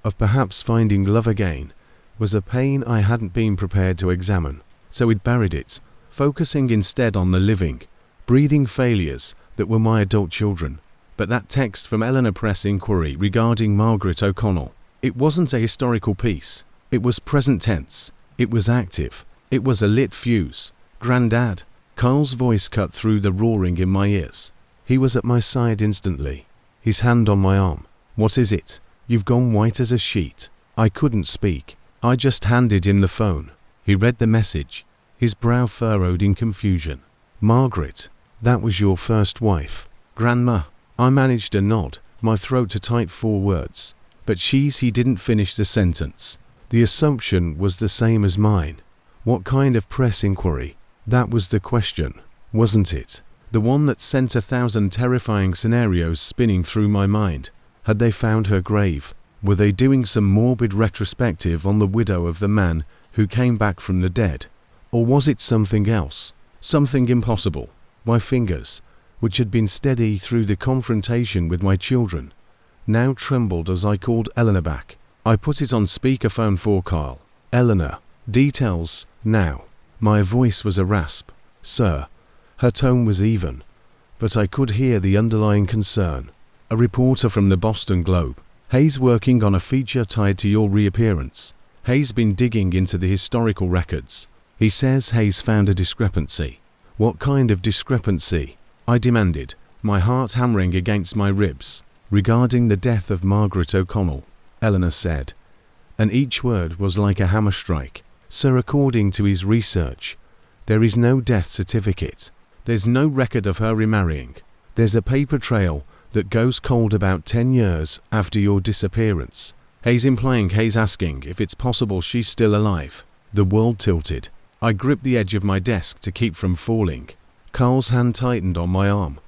of perhaps finding love again, was a pain I hadn't been prepared to examine. So it buried it, focusing instead on the living, breathing failures that were my adult children. But that text from Eleanor Press inquiry regarding Margaret O'Connell, it wasn't a historical piece. It was present tense. It was active. It was a lit fuse. Grandad. Carl's voice cut through the roaring in my ears. He was at my side instantly, his hand on my arm. What is it? You've gone white as a sheet. I couldn't speak. I just handed him the phone. He read the message, his brow furrowed in confusion. Margaret, that was your first wife. Grandma. I managed to nod, my throat to type 4 words. But he didn't finish the sentence. The assumption was the same as mine. What kind of press inquiry? That was the question, wasn't it? The one that sent 1,000 terrifying scenarios spinning through my mind. Had they found her grave? Were they doing some morbid retrospective on the widow of the man who came back from the dead? Or was it something else? Something impossible? My fingers, which had been steady through the confrontation with my children, now trembled as I called Eleanor back. I put it on speakerphone for Carl. Eleanor, details, now. My voice was a rasp. Sir. Her tone was even, but I could hear the underlying concern. A reporter from the Boston Globe. Hayes working on a feature tied to your reappearance. Hayes been digging into the historical records. He says Hayes found a discrepancy. What kind of discrepancy? I demanded, my heart hammering against my ribs. Regarding the death of Margaret O'Connell, Eleanor said, and each word was like a hammer strike. Sir, according to his research, there is no death certificate. There's no record of her remarrying. There's a paper trail that goes cold about 10 years after your disappearance. Hayes implying, Hayes asking if it's possible she's still alive. The world tilted. I gripped the edge of my desk to keep from falling. Carl's hand tightened on my arm,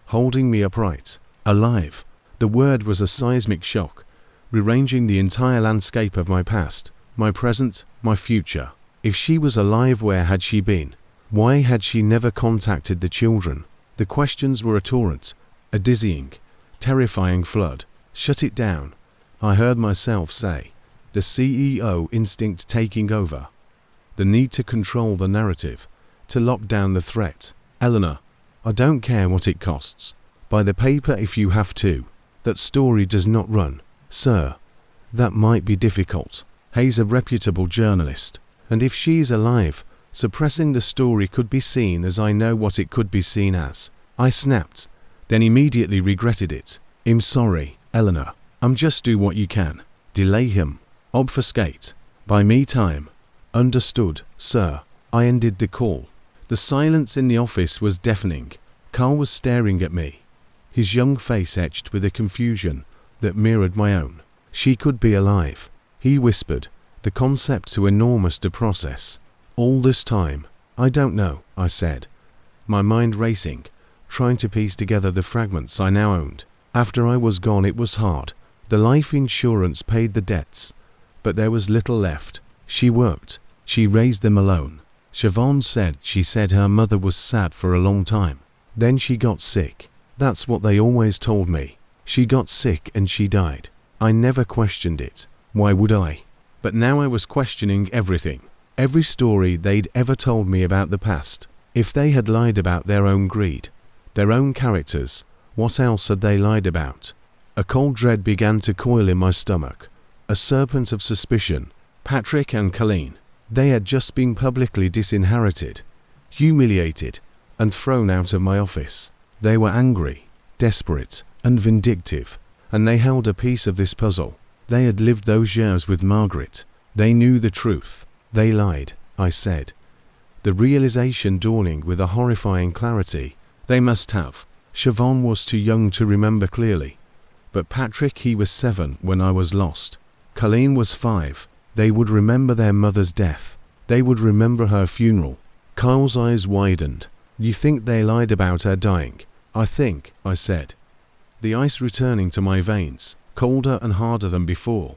holding me upright. Alive. The word was a seismic shock, rearranging the entire landscape of my past, my present, my future. If she was alive, where had she been? Why had she never contacted the children? The questions were a torrent, a dizzying, terrifying flood. Shut it down, I heard myself say, the CEO instinct taking over. The need to control the narrative, to lock down the threat. Eleanor, I don't care what it costs. Buy the paper if you have to. That story does not run. Sir, that might be difficult. Hayes a reputable journalist, and if she's alive, suppressing the story could be seen as I know what it could be seen as. I snapped, then immediately regretted it. I'm sorry, Eleanor. Just do what you can. Delay him. Obfuscate. Buy me time. Understood, sir. I ended the call. The silence in the office was deafening. Carl was staring at me, his young face etched with a confusion that mirrored my own. She could be alive, he whispered, the concept too enormous to process. All this time, I don't know, I said, my mind racing, trying to piece together the fragments I now owned. After I was gone it was hard. The life insurance paid the debts, but there was little left. She worked, she raised them alone. Siobhan said she said her mother was sad for a long time. Then she got sick. That's what they always told me. She got sick and she died. I never questioned it. Why would I? But now I was questioning everything. Every story they'd ever told me about the past. If they had lied about their own greed, their own characters, what else had they lied about? A cold dread began to coil in my stomach. A serpent of suspicion. Patrick and Colleen. They had just been publicly disinherited, humiliated, and thrown out of my office. They were angry, desperate, and vindictive, and they held a piece of this puzzle. They had lived those years with Margaret. They knew the truth. They lied, I said. the realization dawning with a horrifying clarity. They must have. Siobhan was too young to remember clearly. But Patrick, he was 7 when I was lost. Colleen was 5. They would remember their mother's death. They would remember her funeral. Kyle's eyes widened. You think they lied about her dying? I think, I said, the ice returning to my veins, colder and harder than before,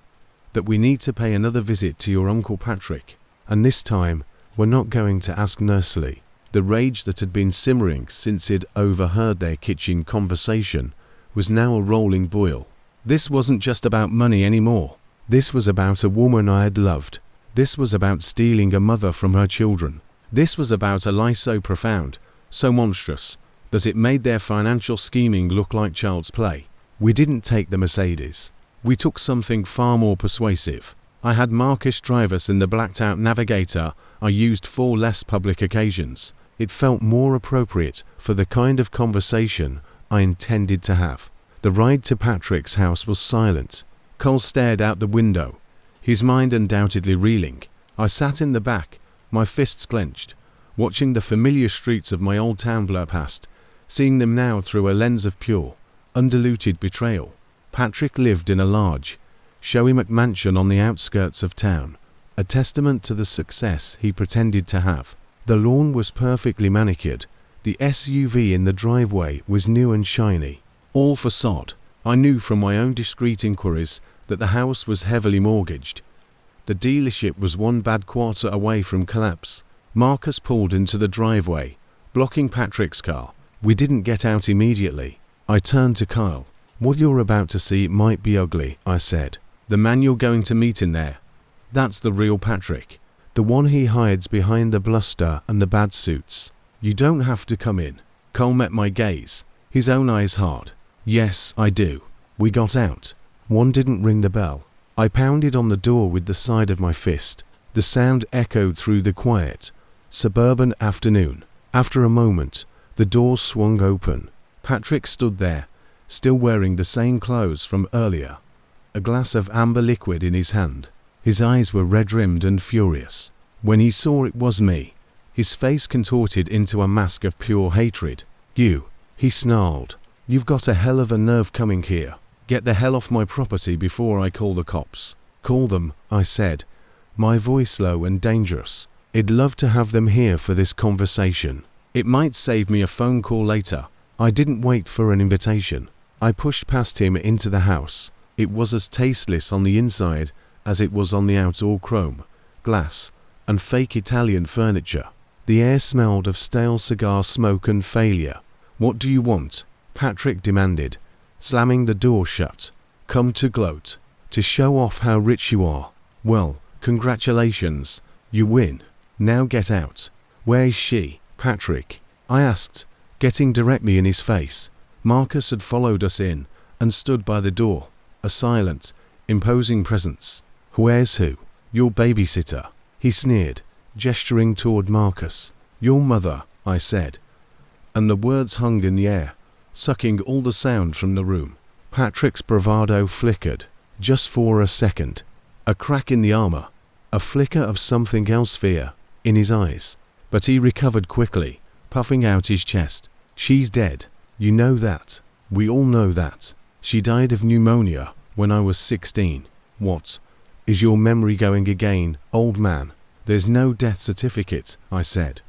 that we need to pay another visit to your Uncle Patrick. And this time, we're not going to ask Nursley. The rage that had been simmering since he'd overheard their kitchen conversation was now a rolling boil. This wasn't just about money anymore. This was about a woman I had loved. This was about stealing a mother from her children. This was about a lie so profound, so monstrous, that it made their financial scheming look like child's play. We didn't take the Mercedes. We took something far more persuasive. I had Marcus drive us in the blacked-out Navigator I used for less public occasions. It felt more appropriate for the kind of conversation I intended to have. The ride to Patrick's house was silent. Cole stared out the window, his mind undoubtedly reeling. I sat in the back, my fists clenched, watching the familiar streets of my old town blur past, seeing them now through a lens of pure, undiluted betrayal. Patrick lived in a large, showy McMansion on the outskirts of town, a testament to the success he pretended to have. The lawn was perfectly manicured. The SUV in the driveway was new and shiny. All for sod. I knew from my own discreet inquiries that the house was heavily mortgaged. The dealership was one bad quarter away from collapse. Marcus pulled into the driveway, blocking Patrick's car. We didn't get out immediately. I turned to Kyle. What you're about to see might be ugly, I said. The man you're going to meet in there, that's the real Patrick. The one he hides behind the bluster and the bad suits. You don't have to come in. Cole met my gaze, his own eyes hard. Yes, I do. We got out. One didn't ring the bell. I pounded on the door with the side of my fist. The sound echoed through the quiet, suburban afternoon. After a moment, the door swung open. Patrick stood there, still wearing the same clothes from earlier, a glass of amber liquid in his hand. His eyes were red-rimmed and furious. When he saw it was me, his face contorted into a mask of pure hatred. You, he snarled. You've got a hell of a nerve coming here. Get the hell off my property before I call the cops. Call them, I said, my voice low and dangerous. I'd love to have them here for this conversation. It might save me a phone call later. I didn't wait for an invitation. I pushed past him into the house. It was as tasteless on the inside as it was on the outdoor chrome, glass, and fake Italian furniture. The air smelled of stale cigar smoke and failure. What do you want? Patrick demanded, slamming the door shut. Come to gloat, to show off how rich you are. Well, congratulations, you win. Now get out. Where is she, Patrick? I asked, getting directly in his face. Marcus had followed us in and stood by the door, a silent, imposing presence. Where's who? Your babysitter, he sneered, gesturing toward Marcus. Your mother, I said. And the words hung in the air, sucking all the sound from the room. Patrick's bravado flickered, just for a second. A crack in the armor, a flicker of something else, fear, in his eyes. But he recovered quickly, puffing out his chest. She's dead. You know that. We all know that. She died of pneumonia when I was 16. What? Is your memory going again, old man? There's no death certificate, I said,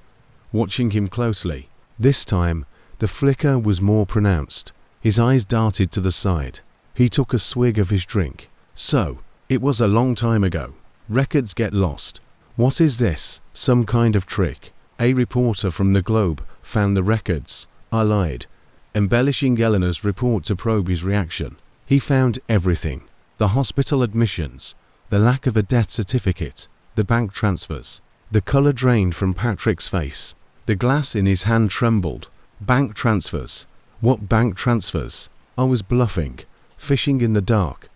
watching him closely. This time, the flicker was more pronounced. His eyes darted to the side. He took a swig of his drink. So, it was a long time ago. Records get lost. What is this? Some kind of trick? A reporter from the Globe found the records. I lied, embellishing Eleanor's report to probe his reaction. He found everything. The hospital admissions, the lack of a death certificate, the bank transfers. The color drained from Patrick's face. The glass in his hand trembled. Bank transfers. What bank transfers? I was bluffing, fishing in the dark,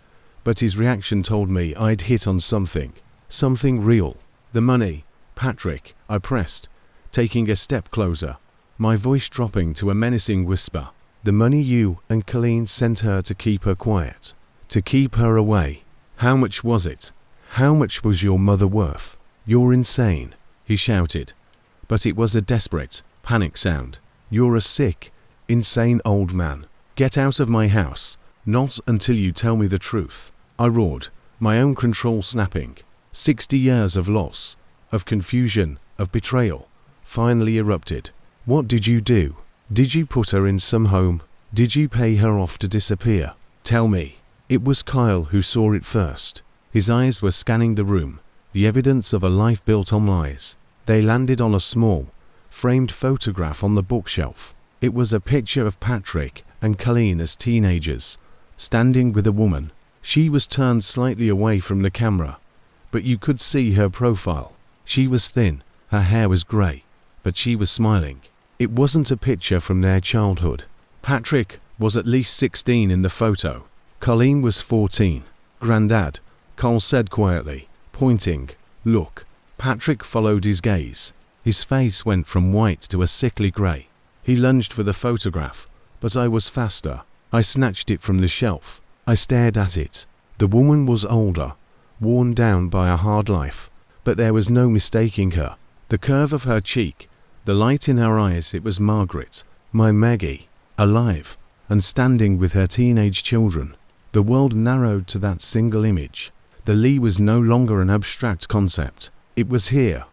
but his reaction told me I'd hit on something real. The money, Patrick, I pressed, taking a step closer, my voice dropping to a menacing whisper. The money you and Colleen sent her to keep her quiet, to keep her away. How much was it? How much was your mother worth? You're insane, he shouted, but it was a desperate, panic sound. "You're a sick, insane old man. Get out of my house. Not until you tell me the truth," I roared, my own control snapping. 60 years of loss, of confusion, of betrayal, finally erupted. "What did you do? Did you put her in some home? Did you pay her off to disappear? Tell me." It was Kyle who saw it first. His eyes were scanning the room, the evidence of a life built on lies. They landed on a small, framed photograph on the bookshelf. It was a picture of Patrick and Colleen as teenagers, standing with a woman. She was turned slightly away from the camera, but you could see her profile. She was thin, her hair was grey, but she was smiling. It wasn't a picture from their childhood. Patrick was at least 16 in the photo. Colleen was 14. "Grandad," Cole said quietly, pointing. "Look." Patrick followed his gaze. His face went from white to a sickly grey. He lunged for the photograph, but I was faster. I snatched it from the shelf. I stared at it. The woman was older, worn down by a hard life, but there was no mistaking her. The curve of her cheek, the light in her eyes, it was Margaret, my Maggie, alive, and standing with her teenage children. The world narrowed to that single image. The Lee was no longer an abstract concept. It was here,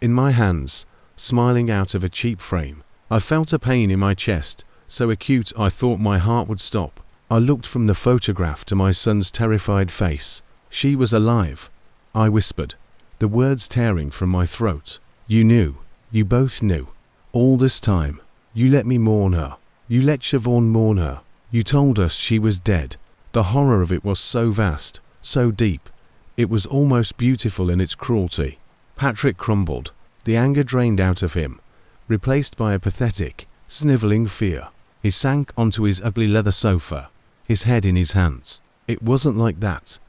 in my hands, smiling out of a cheap frame. I felt a pain in my chest, so acute I thought my heart would stop. I looked from the photograph to my son's terrified face. "She was alive," I whispered, the words tearing from my throat. "You knew. You both knew. All this time. You let me mourn her. You let Siobhan mourn her. You told us she was dead." The horror of it was so vast, so deep. It was almost beautiful in its cruelty. Patrick crumbled. The anger drained out of him, replaced by a pathetic, snivelling fear. He sank onto his ugly leather sofa, his head in his hands. "It wasn't like that,"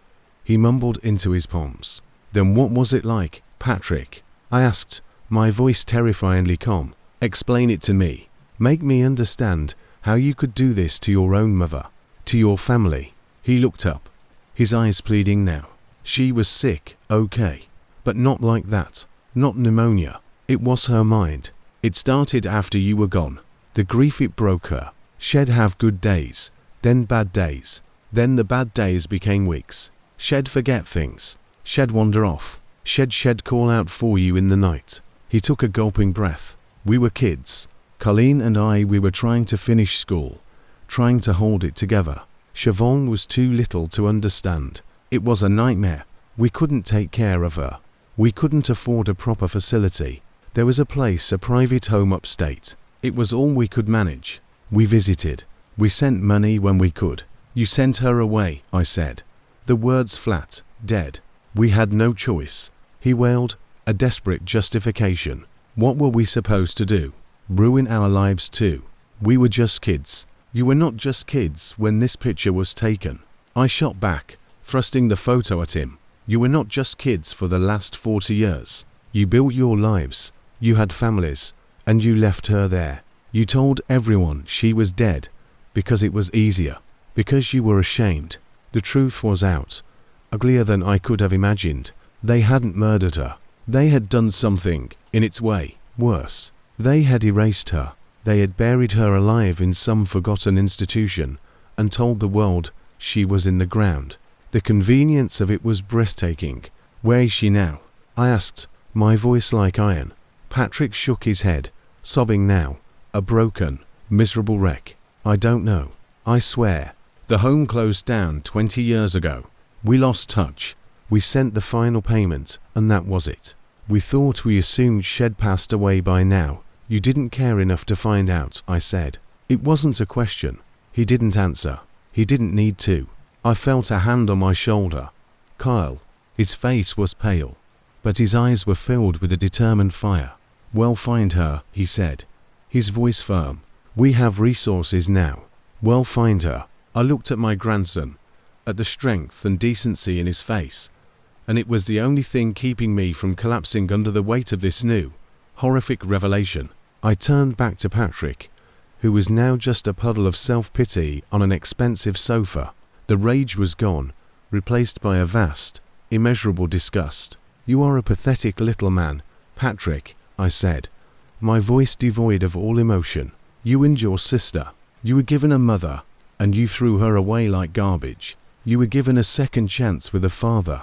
he mumbled into his palms. "Then what was it like, Patrick?" I asked, my voice terrifyingly calm. "Explain it to me. Make me understand how you could do this to your own mother, to your family." He looked up, his eyes pleading now. "She was sick, okay, but not like that. Not pneumonia. It was her mind. It started after you were gone. The grief, it broke her. She'd have good days, then bad days. Then the bad days became weeks. She'd forget things. She'd wander off. She'd call out for you in the night." He took a gulping breath. "We were kids. Colleen and I, we were trying to finish school, trying to hold it together. Siobhan was too little to understand. It was a nightmare. We couldn't take care of her. We couldn't afford a proper facility. There was a place, a private home upstate. It was all we could manage. We visited. We sent money when we could. You sent her away," I said. The words flat, dead. "We had no choice," he wailed, a desperate justification. What were we supposed to do? Ruin our lives too? We were just kids. "You were not just kids when this picture was taken," I shot back, thrusting the photo at him. "You were not just kids for the last 40 years. You built your lives. You had families. And you left her there. You told everyone she was dead because it was easier, because you were ashamed. The truth was out, uglier than I could have imagined. They hadn't murdered her. They had done something, in its way, worse. They had erased her. They had buried her alive in some forgotten institution and told the world she was in the ground. The convenience of it was breathtaking. Where is she now?" I asked, my voice like iron. Patrick shook his head, sobbing now, a broken, miserable wreck. "I don't know. I swear. The home closed down 20 years ago. We lost touch. We sent the final payment, and that was it. We assumed she'd passed away by now. You didn't care enough to find out," I said. It wasn't a question. He didn't answer. He didn't need to. I felt a hand on my shoulder. Kyle. His face was pale, but his eyes were filled with a determined fire. "Well, find her," he said, his voice firm. "We have resources now. Well, find her." I looked at my grandson, at the strength and decency in his face, and it was the only thing keeping me from collapsing under the weight of this new, horrific revelation. I turned back to Patrick, who was now just a puddle of self-pity on an expensive sofa. The rage was gone, replaced by a vast, immeasurable disgust. "You are a pathetic little man, Patrick," I said, my voice devoid of all emotion. You and your sister. You were given a mother, and you threw her away like garbage. You were given a second chance with a father,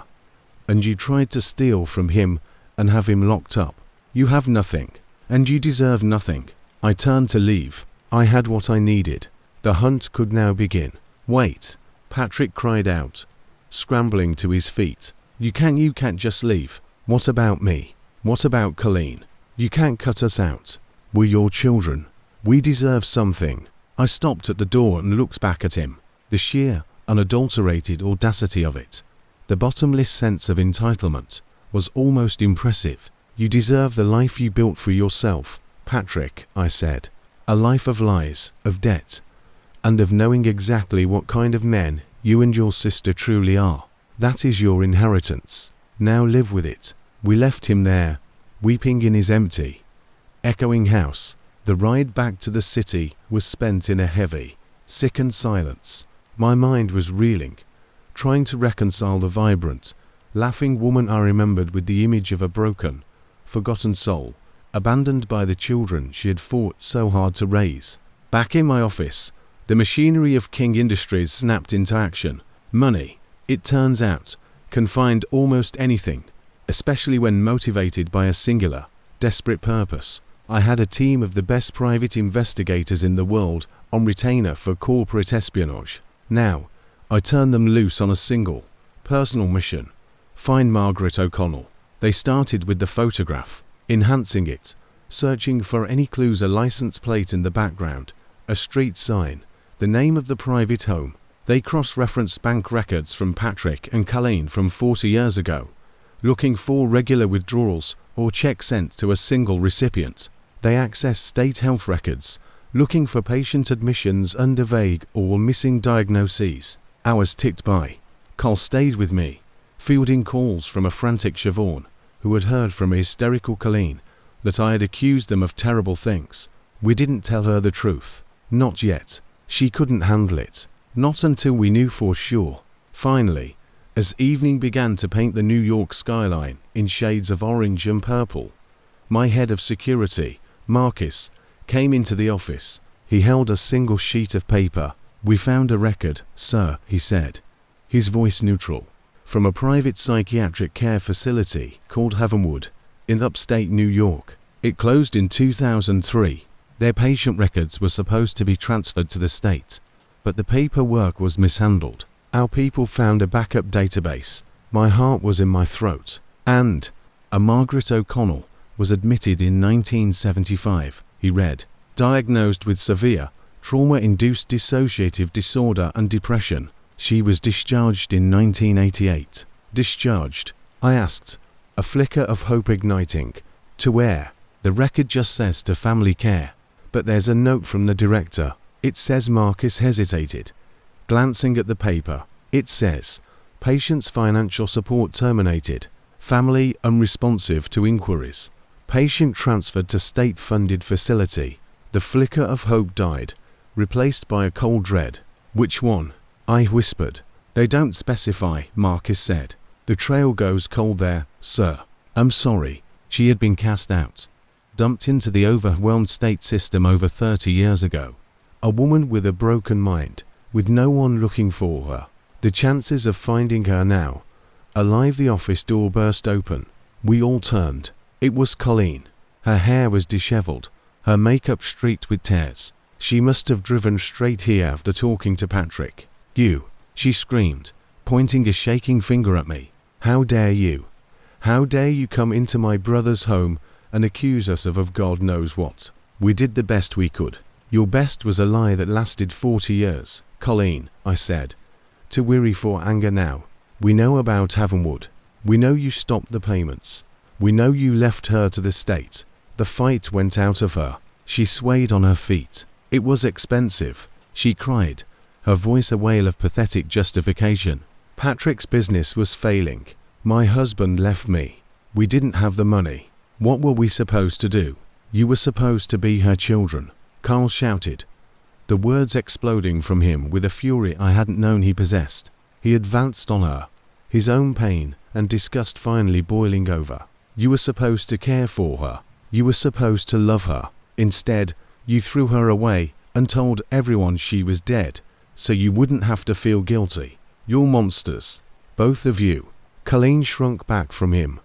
and you tried to steal from him and have him locked up. You have nothing, and you deserve nothing. I turned to leave. I had what I needed. The hunt could now begin. Wait, Patrick cried out, scrambling to his feet. You can't just leave. What about me? What about Colleen? You can't cut us out. We're your children. We deserve something. I stopped at the door and looked back at him. The sheer, unadulterated audacity of it, the bottomless sense of entitlement, was almost impressive. You deserve the life you built for yourself, Patrick, I said. A life of lies, of debt, and of knowing exactly what kind of men you and your sister truly are. That is your inheritance. Now live with it. We left him there, weeping in his empty, echoing house. The ride back to the city was spent in a heavy, sickened silence. My mind was reeling, trying to reconcile the vibrant, laughing woman I remembered with the image of a broken, forgotten soul, abandoned by the children she had fought so hard to raise. Back in my office, the machinery of King Industries snapped into action. Money, it turns out, can find almost anything, especially when motivated by a singular, desperate purpose. I had a team of the best private investigators in the world on retainer for corporate espionage. Now, I turned them loose on a single, personal mission. Find Margaret O'Connell. They started with the photograph, enhancing it, searching for any clues, a license plate in the background, a street sign, the name of the private home. They cross-referenced bank records from Patrick and Colleen from 40 years ago, looking for regular withdrawals or checks sent to a single recipient. They accessed state health records, looking for patient admissions under vague or missing diagnoses. Hours ticked by. Cole stayed with me, fielding calls from a frantic Siobhan, who had heard from a hysterical Colleen that I had accused them of terrible things. We didn't tell her the truth. Not yet. She couldn't handle it. Not until we knew for sure. Finally, as evening began to paint the New York skyline in shades of orange and purple, my head of security, Marcus, came into the office. He held a single sheet of paper. We found a record, sir, he said, his voice neutral, from a private psychiatric care facility called Havenwood in upstate New York. It closed in 2003. Their patient records were supposed to be transferred to the state, but the paperwork was mishandled. Our people found a backup database. My heart was in my throat. And a Margaret O'Connell was admitted in 1975, he read, diagnosed with severe, trauma-induced dissociative disorder and depression. She was discharged in 1988. Discharged? I asked, a flicker of hope igniting. To where? The record just says to family care. But there's a note from the director. It says. Marcus hesitated, glancing at the paper. It says, patient's financial support terminated. Family unresponsive to inquiries. Patient transferred to state-funded facility. The flicker of hope died, replaced by a cold dread. Which one? I whispered. They don't specify, Marcus said. The trail goes cold there, sir. I'm sorry. She had been cast out, dumped into the overwhelmed state system over 30 years ago. A woman with a broken mind, with no one looking for her. The chances of finding her now, alive. The office door burst open. We all turned. It was Colleen. Her hair was disheveled, her makeup streaked with tears. She must have driven straight here after talking to Patrick. You, she screamed, pointing a shaking finger at me. How dare you? How dare you come into my brother's home and accuse us of God knows what? We did the best we could. Your best was a lie that lasted 40 years. Colleen, I said, too weary for anger now. We know about Havenwood. We know you stopped the payments. We know you left her to the state. The fight went out of her. She swayed on her feet. It was expensive, she cried, her voice a wail of pathetic justification. Patrick's business was failing. My husband left me. We didn't have the money. What were we supposed to do? You were supposed to be her children, Carl shouted, the words exploding from him with a fury I hadn't known he possessed. He advanced on her, his own pain and disgust finally boiling over. You were supposed to care for her. You were supposed to love her. Instead, you threw her away and told everyone she was dead, so you wouldn't have to feel guilty. You're monsters. Both of you. Colleen shrunk back from him,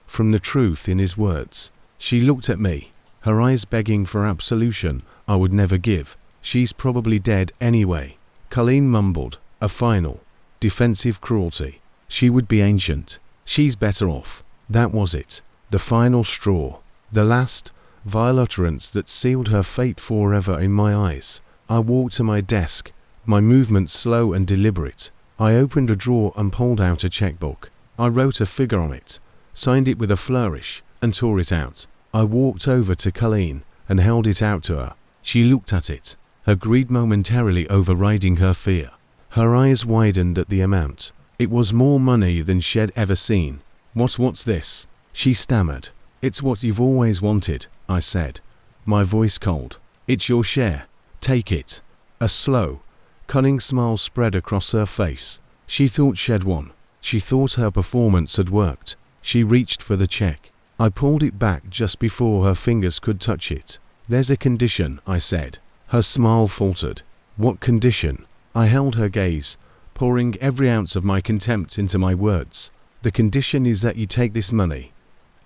from the truth in his words. She looked at me, her eyes begging for absolution I would never give. She's probably dead anyway. Colleen mumbled, a final, defensive cruelty. She would be ancient. She's better off. That was it. The final straw. The last, vile utterance that sealed her fate forever in my eyes. I walked to my desk, my movements slow and deliberate. I opened a drawer and pulled out a checkbook. I wrote a figure on it, signed it with a flourish, and tore it out. I walked over to Colleen and held it out to her. She looked at it, her greed momentarily overriding her fear. Her eyes widened at the amount. It was more money than she'd ever seen. What's this? She stammered. It's what you've always wanted, I said, my voice cold. It's your share. Take it. A slow, cunning smile spread across her face. She thought she'd won. She thought her performance had worked. She reached for the check. I pulled it back just before her fingers could touch it. There's a condition, I said. Her smile faltered. What condition? I held her gaze, pouring every ounce of my contempt into my words. The condition is that you take this money,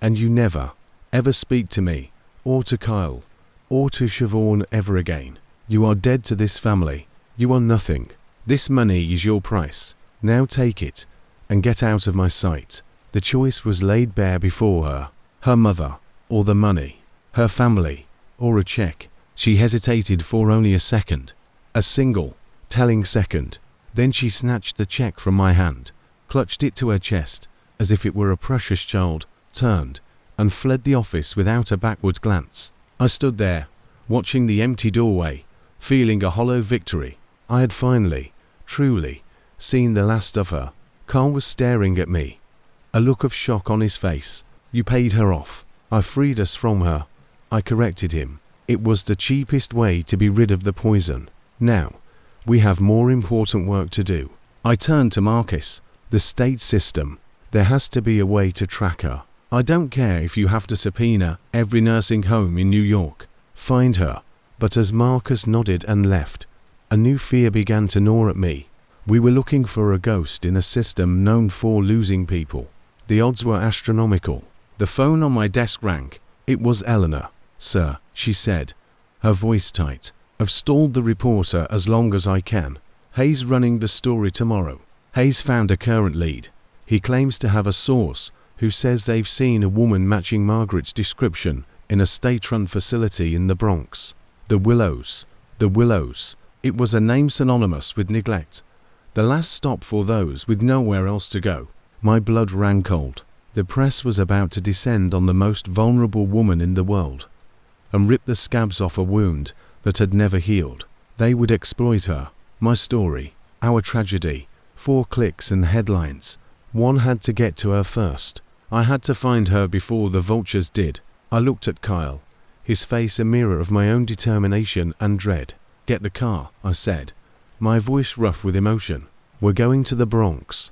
and you never, ever speak to me, or to Kyle, or to Siobhan ever again. You are dead to this family. You are nothing. This money is your price. Now take it, and get out of my sight. The choice was laid bare before her. Her mother, or the money. Her family, or a check. She hesitated for only a second. A single, telling second. Then she snatched the check from my hand, clutched it to her chest, as if it were a precious child, turned, and fled the office without a backward glance. I stood there, watching the empty doorway, feeling a hollow victory. I had finally, truly, seen the last of her. Carl was staring at me, a look of shock on his face. You paid her off. I freed us from her. I corrected him. It was the cheapest way to be rid of the poison. Now, we have more important work to do. I turned to Marcus. The state system. There has to be a way to track her. I don't care if you have to subpoena every nursing home in New York. Find her. But as Marcus nodded and left, a new fear began to gnaw at me. We were looking for a ghost in a system known for losing people. The odds were astronomical. The phone on my desk rang. It was Eleanor. Sir, she said, her voice tight. I've stalled the reporter as long as I can. Hayes running the story tomorrow. Hayes found a current lead. He claims to have a source who says they've seen a woman matching Margaret's description in a state-run facility in the Bronx. The Willows. The Willows. It was a name synonymous with neglect. The last stop for those with nowhere else to go. My blood ran cold. The press was about to descend on the most vulnerable woman in the world and rip the scabs off a wound that had never healed. They would exploit her. My story. Our tragedy. 4 clicks and headlines. One had to get to her first. I had to find her before the vultures did. I looked at Kyle, his face a mirror of my own determination and dread. Get the car, I said, my voice rough with emotion. We're going to the Bronx.